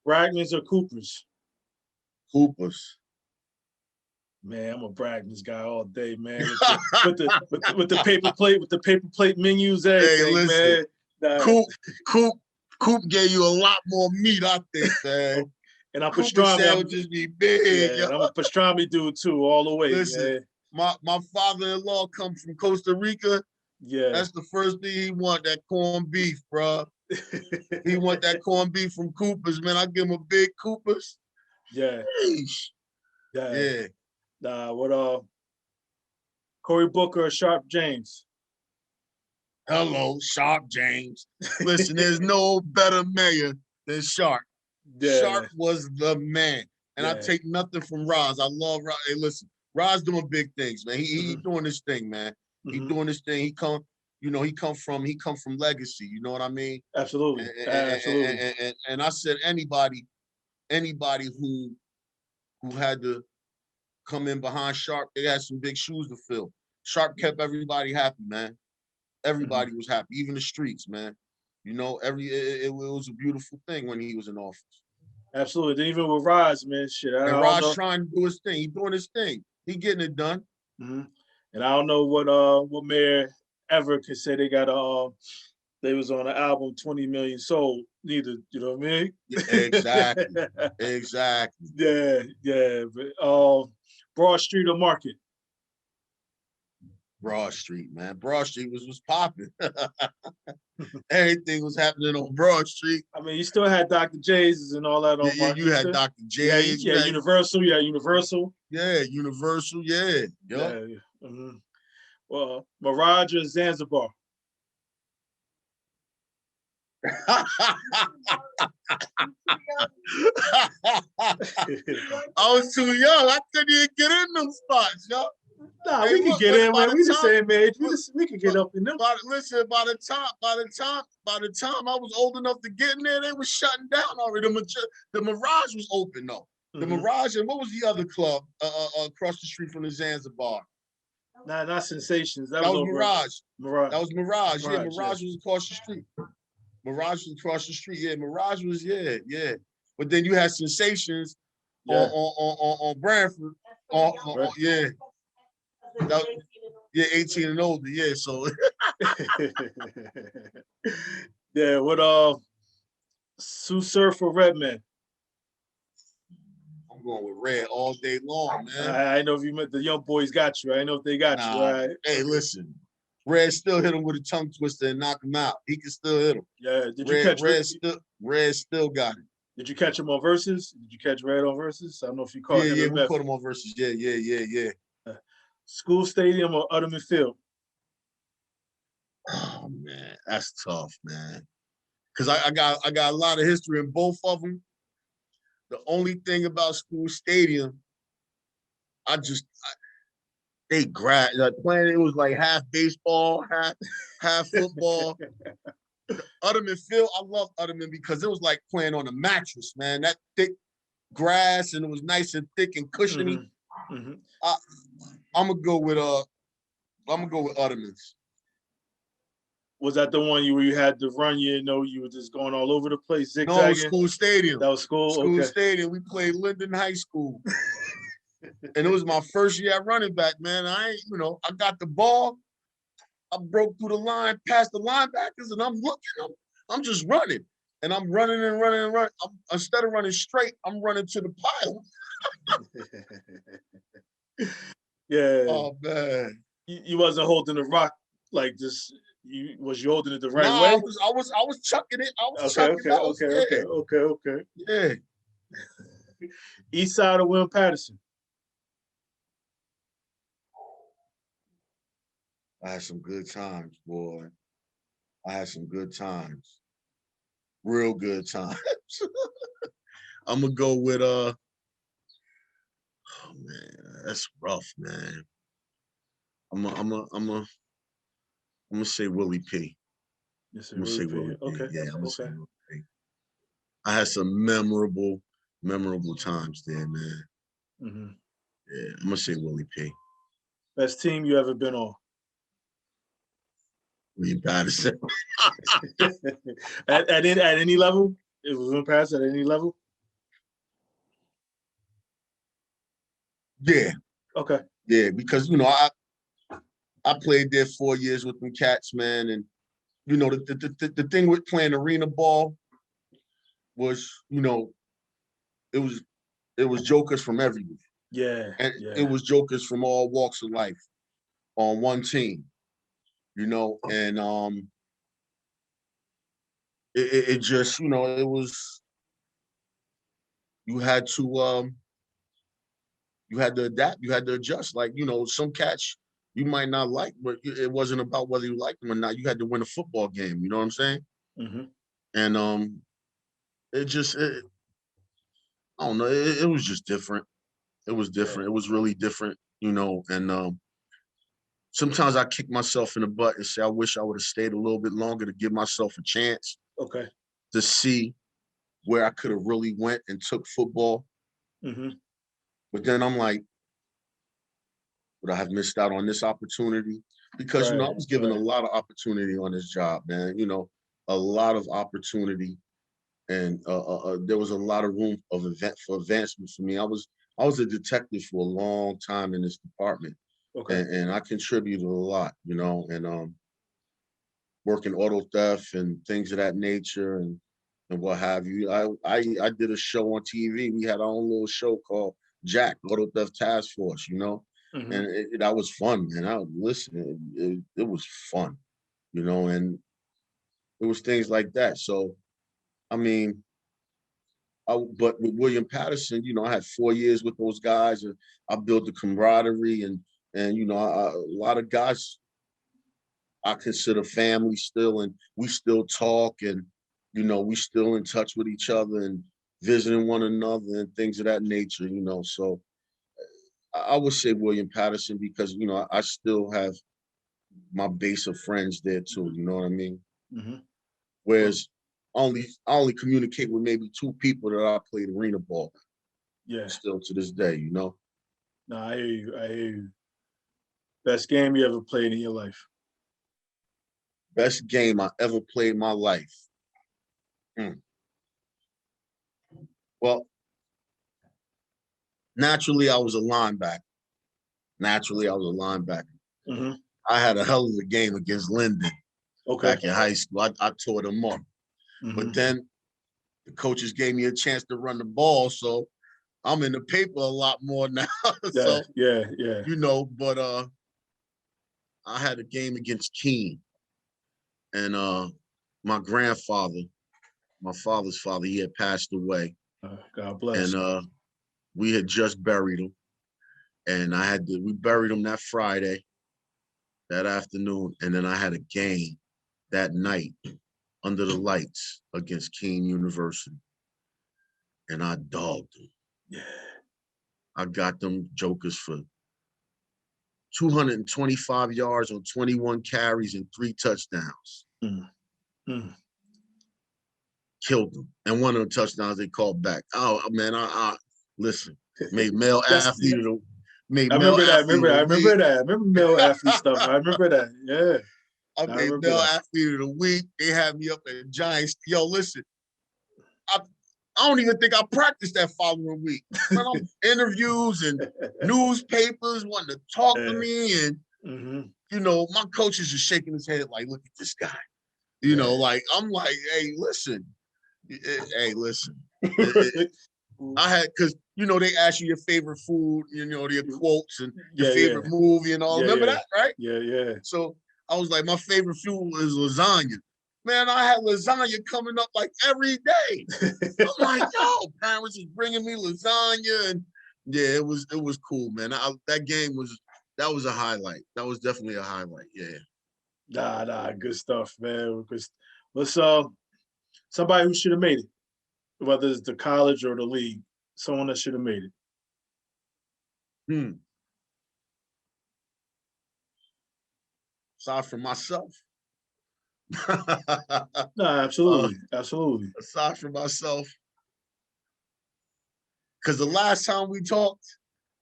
Bragman's or Cooper's? Cooper's. Man, I'm a Bragman's guy all day, man. With the paper plate menus, everything, hey, listen, man. Coop gave you a lot more meat, I think, man. And I'm pastrami. Sandwiches be big. Yeah, and I'm a pastrami dude too, all the way. Listen, man. My father-in-law come from Costa Rica. Yeah, that's the first thing he want, that corned beef, bro. He want that corned beef from Cooper's, man. I give him a big Cooper's. Yeah. Yeah. Nah, what Cory Booker or Sharp James? Hello, Sharp James. Listen, there's no better mayor than Sharp. Yeah. Sharp was the man. And I take nothing from Roz. I love Roz. Hey, listen, Roz doing big things, man. He doing this thing, man. He doing this thing. He come from legacy. You know what I mean? Absolutely. Absolutely. And I said anybody who had to come in behind Sharp, they had some big shoes to fill. Sharp kept everybody happy, man. Everybody was happy, even the streets, man. You know, it was a beautiful thing when he was in office. Absolutely. Even with Raj, man, shit. And Raj trying to do his thing. He doing his thing. He getting it done. Mm-hmm. And I don't know what mayor ever could say they got they was on an album 20 million sold neither. You know what I mean? Exactly. Exactly. Yeah. But Broad Street or Market? Broad Street, man. Broad Street was popping. Everything was happening on Broad Street. I mean, you still had Dr. J's and all that on Market. You had Dr. J's. Yeah, Universal. Yeah, Universal. Yeah, Universal. Yeah. Mm-hmm. Well, Mirage or Zanzibar? I was too young. I couldn't even get in them spots, yo. Nah, we can get in, man. We the same age. We can get up in them. Listen, by the time I was old enough to get in there, they was shutting down already. The Mirage was open though. The Mirage, and what was the other club across the street from the Zanzibar? Nah, not Sensations. That was Mirage. Mirage. That was Mirage. Yeah, Mirage was across the street. Mirage was across the street. Yeah, Mirage was yeah. But then you had Sensations on Branford. Yeah. That, 18 and older. Yeah, so. Yeah, what Sue Surf or Redman? I'm going with Red all day long, man. I know if you met the young boys got you. I know if they got you. Right? Hey, listen. Red still hit him with a tongue twister and knock him out. He can still hit him. Yeah, did you catch Red still got it. Did you catch him on Versus? Did you catch Red on Versus? I don't know if you caught him. Yeah, we caught him on Versus. Yeah. School Stadium or Utterman Field? Oh man, that's tough, man. Cause I got a lot of history in both of them. The only thing about School Stadium, they grabbed playing. It was like half baseball, half football. Utterman Field, I love Utterman because it was like playing on a mattress, man. That thick grass and it was nice and thick and cushiony. Mm-hmm. I'm gonna go with Utterman's. Was that the one where you had to run? You were just going all over the place, zigzagging? No, it was School Stadium. That was school. School Stadium. We played Linden High School, and it was my first year at running back. Man, I got the ball. I broke through the line, past the linebackers, and I'm looking. I'm just running. And I'm running and running and running. Instead of running straight, I'm running to the pile. Yeah. Oh, man. You wasn't holding the rock like this. You holding it the right Nah, way? I was chucking it. I was chucking it. Okay. Yeah. East side of Will Patterson. I had some good times, boy. I had some good times. Real good times. I'm gonna go with oh man, that's rough, man. I'm gonna say Willie P. I'm gonna say Willie P. Okay. Yeah, I'm gonna say Willie P. I had some memorable times there, man. Mm-hmm. Yeah, I'm gonna say Willie P. Best team you ever been on? William Patterson. at any level? It was Will Patterson at any level? Yeah. Okay. Yeah, because I played there 4 years with them cats, man, and the thing with playing arena ball was, it was jokers from everywhere. Yeah. And it was jokers from all walks of life on one team, and it just, it was, you had to adapt, you had to adjust. Like, some cats you might not like, but it wasn't about whether you liked them or not. You had to win a football game, you know what I'm saying? Mm-hmm. And I don't know, it was just different. It was different. It was really different, and sometimes I kick myself in the butt and say, I wish I would have stayed a little bit longer to give myself a chance to see where I could have really went and took football. Mm-hmm. But then I'm like, would I have missed out on this opportunity? Because, I was given a lot of opportunity on this job, man, a lot of opportunity. And there was a lot of room for advancement for me. I was a detective for a long time in this department. And I contributed a lot, and working auto theft and things of that nature and what have you. I did a show on TV. We had our own little show called Jack, Auto Theft Task Force, Mm-hmm. and that was fun, man. I would listen. It was fun, and it was things like that. So, I mean, but with William Patterson, I had 4 years with those guys, and I built the camaraderie, and a lot of guys I consider family still, and we still talk, and we still in touch with each other and visiting one another and things of that nature. So I would say William Patterson because I still have my base of friends there too. You know what I mean? Mm-hmm. Whereas I only communicate with maybe 2 people that I played arena ball. Yeah. Still to this day, No, I hear you. Best game you ever played in your life? Best game I ever played in my life. Well, naturally, I was a linebacker. Mm-hmm. I had a hell of a game against Linden back in high school. I tore them up. Mm-hmm. But then the coaches gave me a chance to run the ball, so I'm in the paper a lot more now. So, yeah. But I had a game against Keene. And my grandfather, my father's father, he had passed away. God bless. And we had just buried him. And we buried him that Friday, that afternoon. And then I had a game that night under the lights against Keene University. And I dogged them. Yeah. I got them jokers for 225 yards on 21 carries and 3 touchdowns. Killed them. And one of the touchdowns they called back. Oh, man, I listen, made male athlete of the I remember male athlete stuff. I remember that. Yeah. I made male athlete of the week. They had me up at Giants. Yo, listen, I don't even think I practiced that following week. Interviews and newspapers wanting to talk to me, and my coach is just shaking his head like, look at this guy. Like, I'm like, hey, listen. I had, because, they ask you your favorite food, your quotes and your favorite movie and all. Remember that, right? Yeah. So I was like, my favorite food is lasagna. Man, I had lasagna coming up like every day. I'm like, yo, parents is bringing me lasagna. And yeah, it was cool, man. That game that was a highlight. That was definitely a highlight. Yeah. Nah, good stuff, man. Let's somebody who should have made it, whether it's the college or the league, someone that should have made it. Aside from myself. No, absolutely. Aside from myself. Because the last time we talked,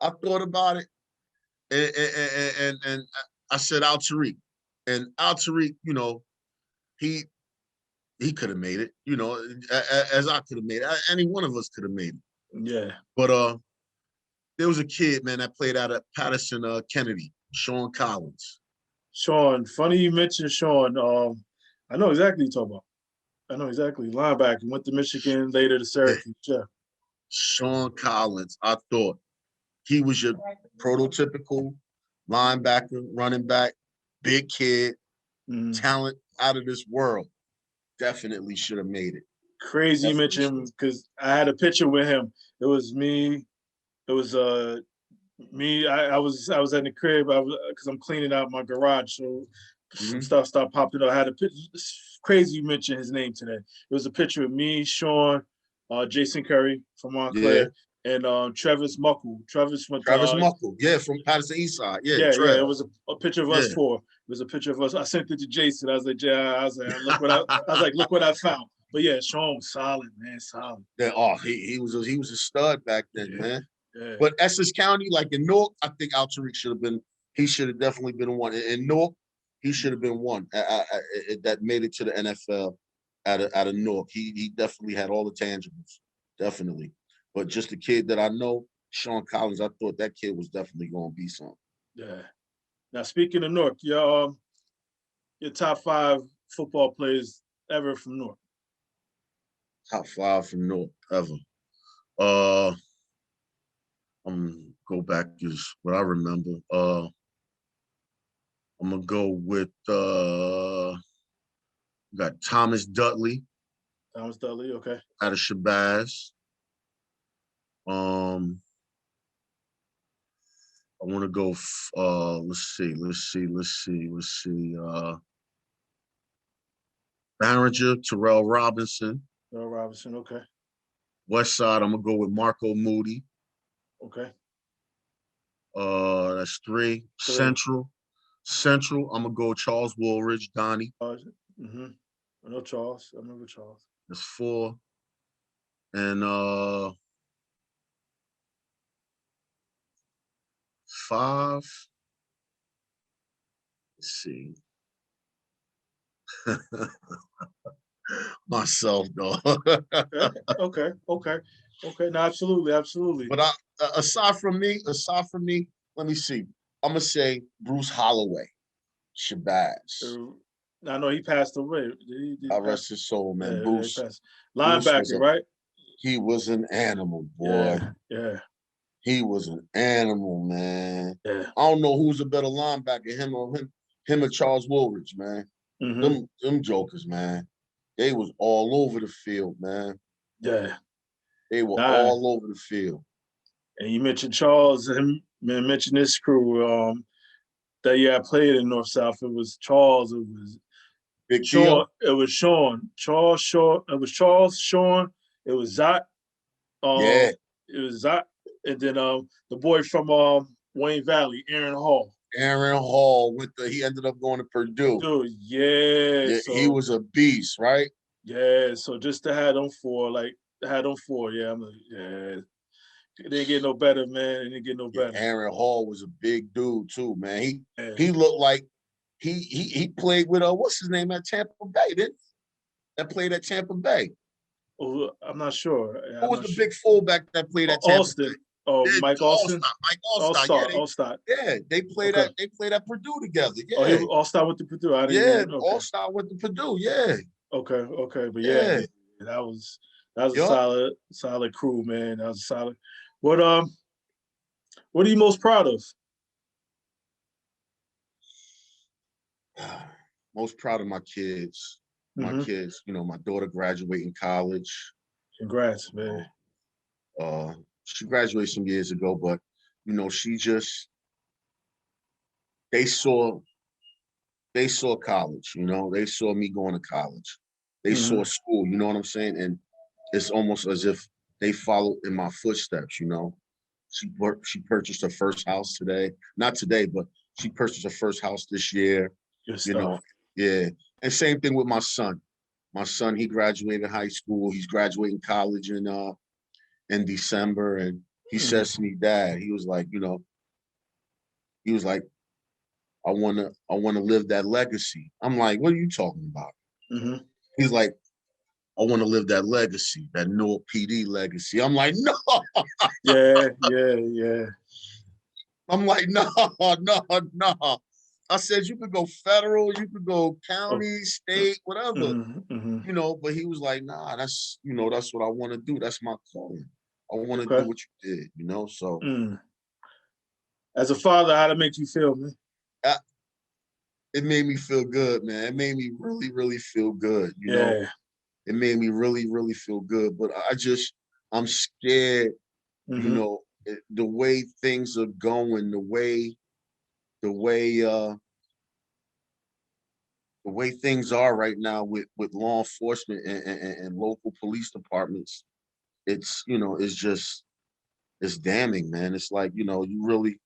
I thought about it, and I said Al Tariq. And Al Tariq, he could have made it, as I could have made it. Any one of us could have made it. Yeah. But there was a kid, man, that played out at Patterson Kennedy, Sean Collins. Sean, funny you mentioned Sean. I know exactly what you're talking about. I know exactly. Linebacker, went to Michigan, later to Syracuse. Yeah. Sean Collins, I thought he was your prototypical linebacker, running back, big kid, talent out of this world. Definitely should have made it. Crazy you mentioned, because I had a picture with him. It was me. It was me. I was in the crib. Because I'm cleaning out my garage, so some stuff started popping up. I had a picture. Crazy you mentioned his name today. It was a picture of me, Sean, Jason Curry from Montclair, and Travis Muckle. Travis Muckle, from Patterson East Side. Yeah. It was a picture of us four. It was a picture of us. I sent it to Jason. I was like, look what I found. But yeah, Sean was solid, man, solid. Yeah, he was a stud back then, man. Yeah. But Essex County, like in Newark, I think Al Tariq should have been. He should have definitely been one. In Newark, he should have been one that made it to the NFL out of Newark. He definitely had all the tangibles, definitely. But just the kid that I know, Sean Collins, I thought that kid was definitely going to be something. Yeah. Now, speaking of Newark, your top 5 football players ever from Newark. Top 5 from Newark ever. I'm gonna go back is what I remember. I'm gonna go with got Thomas Dudley. Thomas Dudley, okay. Out of Shabazz. I want to go. Let's see. Barringer, Terrell Robinson. Okay. West Side, I'm gonna go with Marco Moody. Okay. That's 3. Central, I'm gonna go with Charles Woolridge, Donnie. I know Charles. I remember Charles. That's 4. And 5. Let's see. Myself, dog. Okay. No, absolutely. But aside from me, let me see. I'm gonna say Bruce Holloway, Shabazz. I know he passed away. I rest his soul, man. Yeah, Bruce, linebacker, right? He was an animal, boy. Yeah. He was an animal, man. Yeah. I don't know who's a better linebacker, him or Charles Woolridge, man. Them jokers, man. They was all over the field, man. Yeah. They were all over the field. And you mentioned Charles, and mentioned this crew that I played in North South. It was Charles. It was Big Sean. Deal. It was Sean. Charles. Sean. It was Charles. Sean. It was Zach. It was Zach, and then the boy from Wayne Valley, Aaron Hall. He ended up going to Purdue. Dude, yeah. So, he was a beast, right? Yeah. So just to have them 4, yeah. I'm like, yeah. It didn't get no better, man. It didn't get no better. Aaron Hall was a big dude too, man. He looked like he played with what's his name at Tampa Bay, that played at Tampa Bay. Oh, I'm not sure. Who was the big fullback that played at Tampa Bay? Oh, Yeah, Mike All Alston? Star, Mike All All Star. Star, All Star. They played Okay. at Purdue together. Oh, he Yeah, was All Star with the Purdue. I didn't yeah, even. Okay. All Star with the Purdue. Yeah, Okay. But yeah, yeah, man, that was a yup. solid crew, man. That was a solid. What are you most proud of? Most proud of my kids. My Hmm. kids, my daughter graduating college. Congrats, man. She graduated some years ago, but she just they saw college. They saw me going to college. They saw Hmm. school. You know what I'm saying? And it's almost as if they followed in my footsteps. She purchased her first house today. Not today, but she purchased her first house this year. Good You know, stuff. yeah. And same thing with my son. My son, he graduated high school. He's graduating college in December, and he Hmm. says to me, Dad, he was like, I wanna live that legacy. I'm like, what are you talking about? Hmm. He's like, I want to live that legacy, that Newark PD legacy. I'm like, no. Yeah. I'm like, no. I said you could go federal, you could go Oh, county, state, whatever, hmm. but he was like, nah, that's what I want to do. That's my calling. I want to do Okay. what you did. So Mm. As a father, how to make you feel, man? I, it made me feel good, man. It made me really, really feel good. Yeah. It made me really, really feel good. But I'm scared, Hmm. the way things are going, the way uh the way things are right now with law enforcement and local police departments, it's just it's damning, man. It's like, you really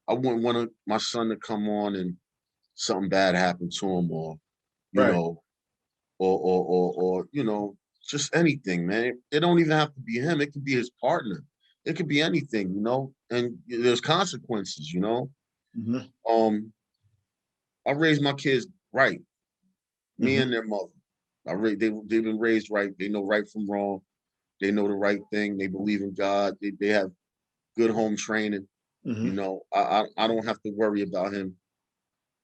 I wouldn't want my son to come on and something bad happen to him, or you Right. know, or just anything, man. It don't even have to be him. It could be his partner. It could be anything. And there's consequences. Hmm. Um, I raised my kids right, me Hmm. and their mother. They've been raised right. They know right from wrong. They know the right thing. They believe in God. They have good home training. Hmm. I don't have to worry about him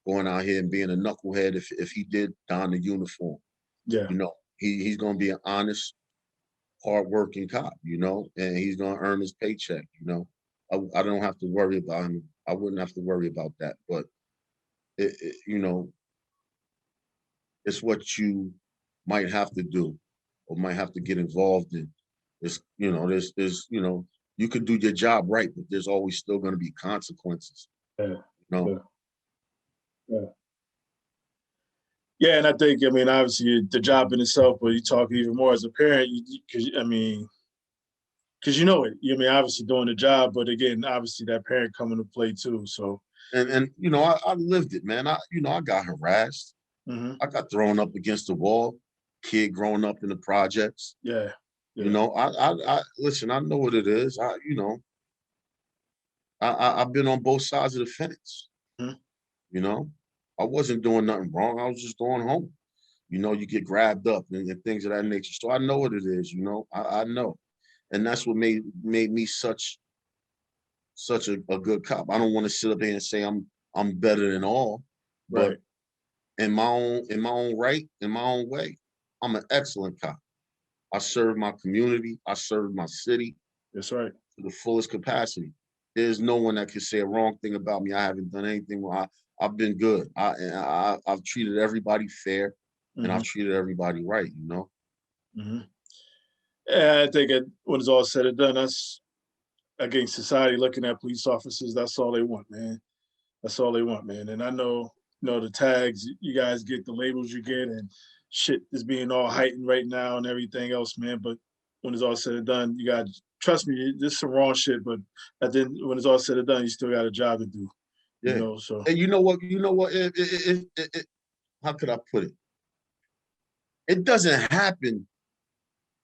going out here and being a knucklehead if he did don the uniform. Yeah. He's gonna be an honest, hardworking cop, and he's gonna earn his paycheck. I don't have to worry about him. I wouldn't have to worry about that. But it's what you might have to do or might have to get involved in. You can do your job right, but there's always still going to be consequences. Yeah. You know, Yeah. Yeah. Yeah, and I think, obviously the job in itself, but you talk even more as a parent, because because you know it. Obviously doing the job, but again, obviously that parent coming to play too. So. and I lived it, man. I got harassed. Hmm. I got thrown up against the wall. Kid growing up in the projects. Yeah. You Yeah. know, I listen. I know what it is. I've been on both sides of the fence. Mhm. You know, I wasn't doing nothing wrong. I was just going home. You get grabbed up and things of that nature. So I know what it is. I know, and that's what made me such a good cop. I don't want to sit up here and say I'm better than all, but Right. in my own right, in my own way, I'm an excellent cop. I serve my community. I serve my city That's right. to the fullest capacity. There's no one that can say a wrong thing about me. I haven't done anything wrong. I've been good. I've treated everybody fair, and I've Hmm. treated everybody right. Hmm. And I think when it's all said and done, that's against society looking at police officers. That's all they want, man. That's all they want, man. And I know, the tags you guys get, the labels you get, and shit is being all heightened right now and everything else, man. But when it's all said and done, you got to trust me. This is some wrong shit, but when it's all said and done, you still got a job to do. Yeah. So. And you know what? How could I put it? It doesn't happen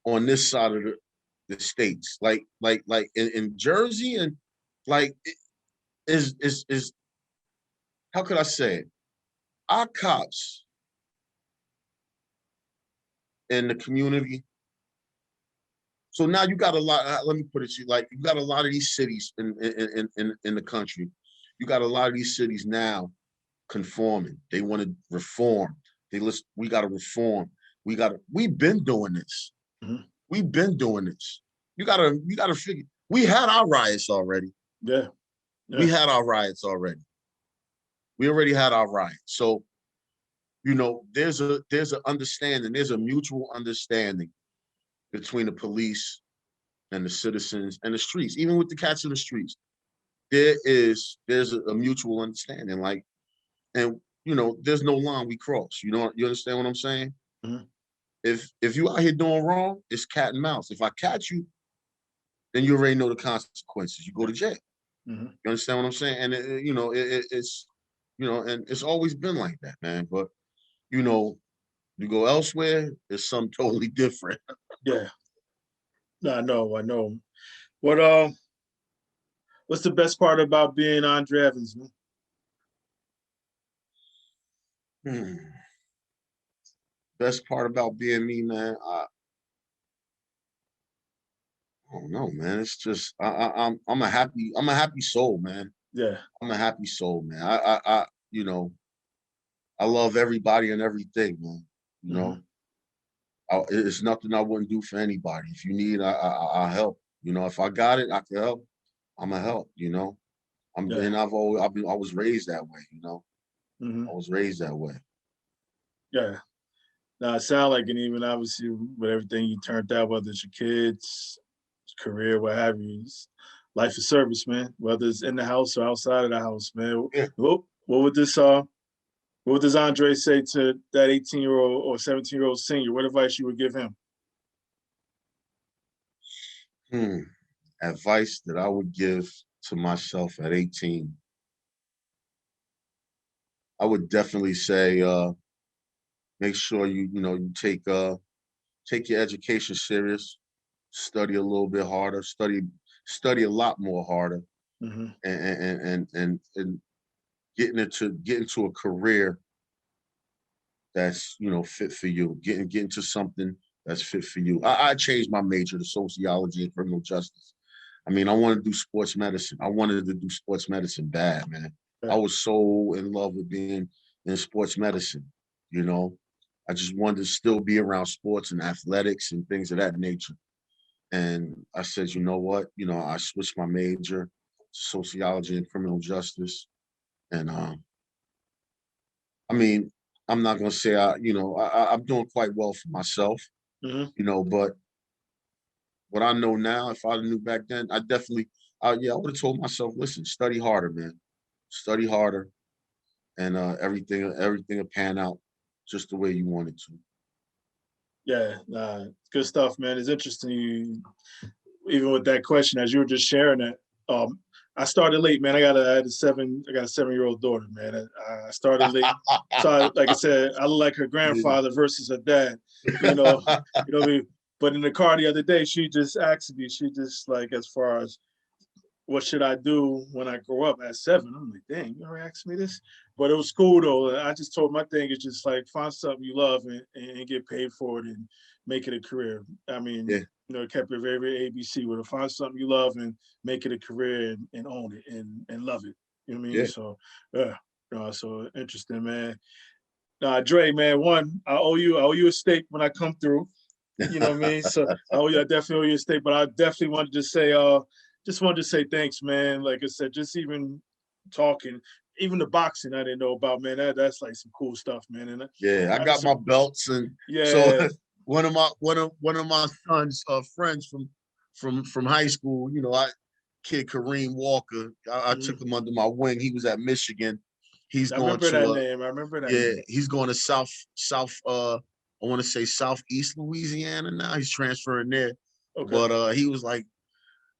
on this side of the states, like in Jersey, and like is how could I say it? Our cops in the community, So now you got a lot. Let me put it to you, like you got a lot of these cities in the country. You got a lot of these cities now conforming. They want to reform. They listen. We got to reform. We've been doing this. Mm-hmm. We've been doing this. You gotta figure. We had our riots already. Yeah. We had our riots already. We already had our riots. So, there's an understanding. There's a mutual understanding between the police and the citizens and the streets, even with the cats in the streets. There's a mutual understanding. Like, and there's no line we cross. You understand what I'm saying? Mm-hmm. If you out here doing wrong, it's cat and mouse. If I catch you, then you already know the consequences. You go to jail. Mm-hmm. You understand what I'm saying? And it's and it's always been like that, man. But you go elsewhere, it's something totally different. Yeah. No, I know. What's the best part about being Andre Evans, man? Best part about being me, man. I don't know, man. It's just I'm a happy soul, man. Yeah. I'm a happy soul, man. I love everybody and everything, man. Mm-hmm. It's nothing I wouldn't do for anybody. If you need, I'll help. If I got it, I can help. I'm a help. And I was raised that way. Mm-hmm. I was raised that way. Yeah. Now, it sounds like, and even obviously with everything you turned out, whether it's your kids, career, what have you, life of service, man. Whether it's in the house or outside of the house, man. Yeah. What would does Andre say to that 18-year-old or 17-year-old senior? What advice you would give him? Advice that I would give to myself at 18. I would definitely say, make sure you take your education serious, study a little bit harder, study a lot more harder, Mm-hmm. and get into a career that's fit for you. Get into something that's fit for you. I changed my major to sociology and criminal justice. I mean, I wanted to do sports medicine. I wanted to do sports medicine bad, man. I was so in love with being in sports medicine. I just wanted to still be around sports and athletics and things of that nature. And I said, you know what? I switched my major to sociology and criminal justice. And I mean, I'm not gonna say I'm doing quite well for myself, Mm-hmm. but what I know now, if I knew back then, I definitely, I would have told myself, listen, study harder, man, study harder, and everything will pan out just the way you want it to. Yeah, good stuff, man. It's interesting, even with that question, as you were just sharing it. I started late, man. I got a 7-year-old daughter, man. I started late. So, like I said, I look like her grandfather versus her dad. You know, What I mean? But in the car the other day, she just asked me. She just like, as far as what should I do when I grow up at 7? I'm like, dang, you ever asked me this? But it was cool though. I just told my thing is just like find something you love and get paid for it and make it a career. I mean, kept it very, very ABC with it. Find something you love and make it a career and own it and love it. You know what I mean? Yeah. So so interesting, man. Dre, man, I owe you a steak when I come through. You know what I mean? So I definitely owe you a steak, but I definitely wanted to say just wanted to say thanks, man. Like I said, just even talking, even the boxing I didn't know about, man. That's like some cool stuff, man. And I got my belts, and so one of my son's friends from high school, kid Kareem Walker, I took him under my wing. He was at Michigan. He's going to that name. I remember that. Yeah, name. he's going to South. I want to say Southeast Louisiana now. He's transferring there. Okay. But he was like,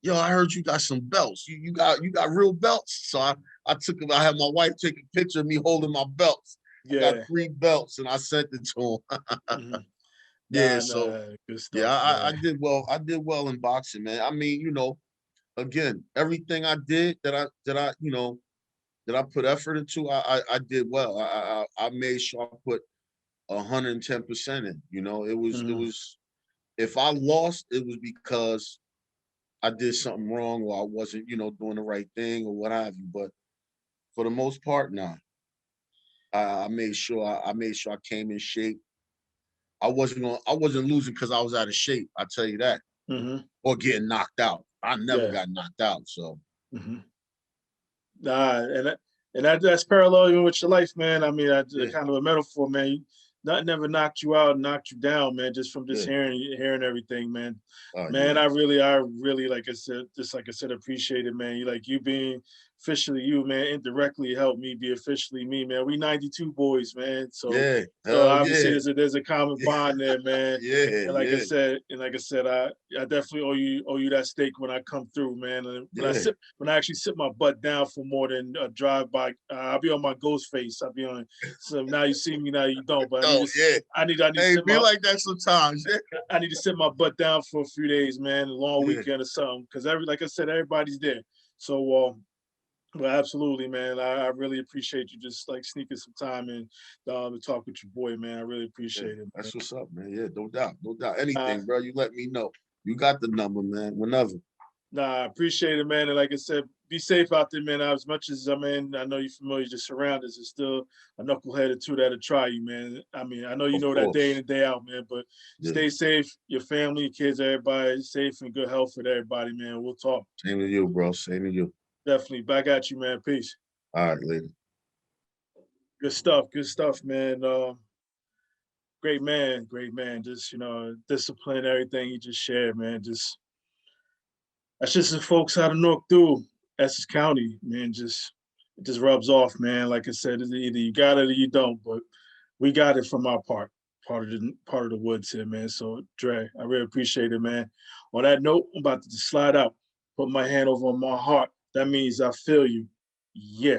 yo, I heard you got some belts. You got real belts. So I took him. I had my wife take a picture of me holding my belts. Yeah. I got 3 belts and I sent it to him. Good stuff, I did well. I did well in boxing, man. I mean, again, everything I did that I put effort into, I did well. I made sure I put 110% in. It was if I lost, it was because I did something wrong or I wasn't, doing the right thing or what have you. But for the most part, nah. I made sure I came in shape. I wasn't losing because I was out of shape. I tell you that. Or getting knocked out. I never got knocked out. So Nah, and that's parallel even with your life, man. I mean, kind of a metaphor, man. Nothing ever knocked you out, knocked you down, man. Just from hearing everything, man. Man, I really, like I said, appreciate it, man. You being officially you, man, indirectly helped me be officially me, man. We 92 boys, man. So obviously there's a common bond there, man. And like I said, I definitely owe you that steak when I come through, man. And when I actually sit my butt down for more than a drive by, I'll be on my ghost face. I'll be on. So now you see me, now you don't. But I need to sit be like that sometimes. I need to sit my butt down for a few days, man. A long weekend or something, because like I said, everybody's there. So. Well, absolutely, man. I really appreciate you just sneaking some time in to talk with your boy, man. I really appreciate it. Man. That's what's up, man. Yeah, no doubt. Anything, bro. You let me know. You got the number, man. Whenever. Nah, I appreciate it, man. And like I said, be safe out there, man. As much as I know you're familiar with your surroundings, there's still a knucklehead or two that'll try you, man. I mean, I know you know that day in and day out, man. But stay safe, your family, your kids, everybody, safe and good health with everybody, man. We'll talk. Same to you, bro. Same to you. Definitely. Back at you, man. Peace. All right, later. Good stuff, man. Great man. Just, discipline, everything you just shared, man. That's just the folks out of North through Essex County, man. It just rubs off, man. Like I said, it's either you got it or you don't, but we got it from our part of the woods here, man. So Dre, I really appreciate it, man. On that note, I'm about to slide out, put my hand over my heart. That means I feel you. Yeah.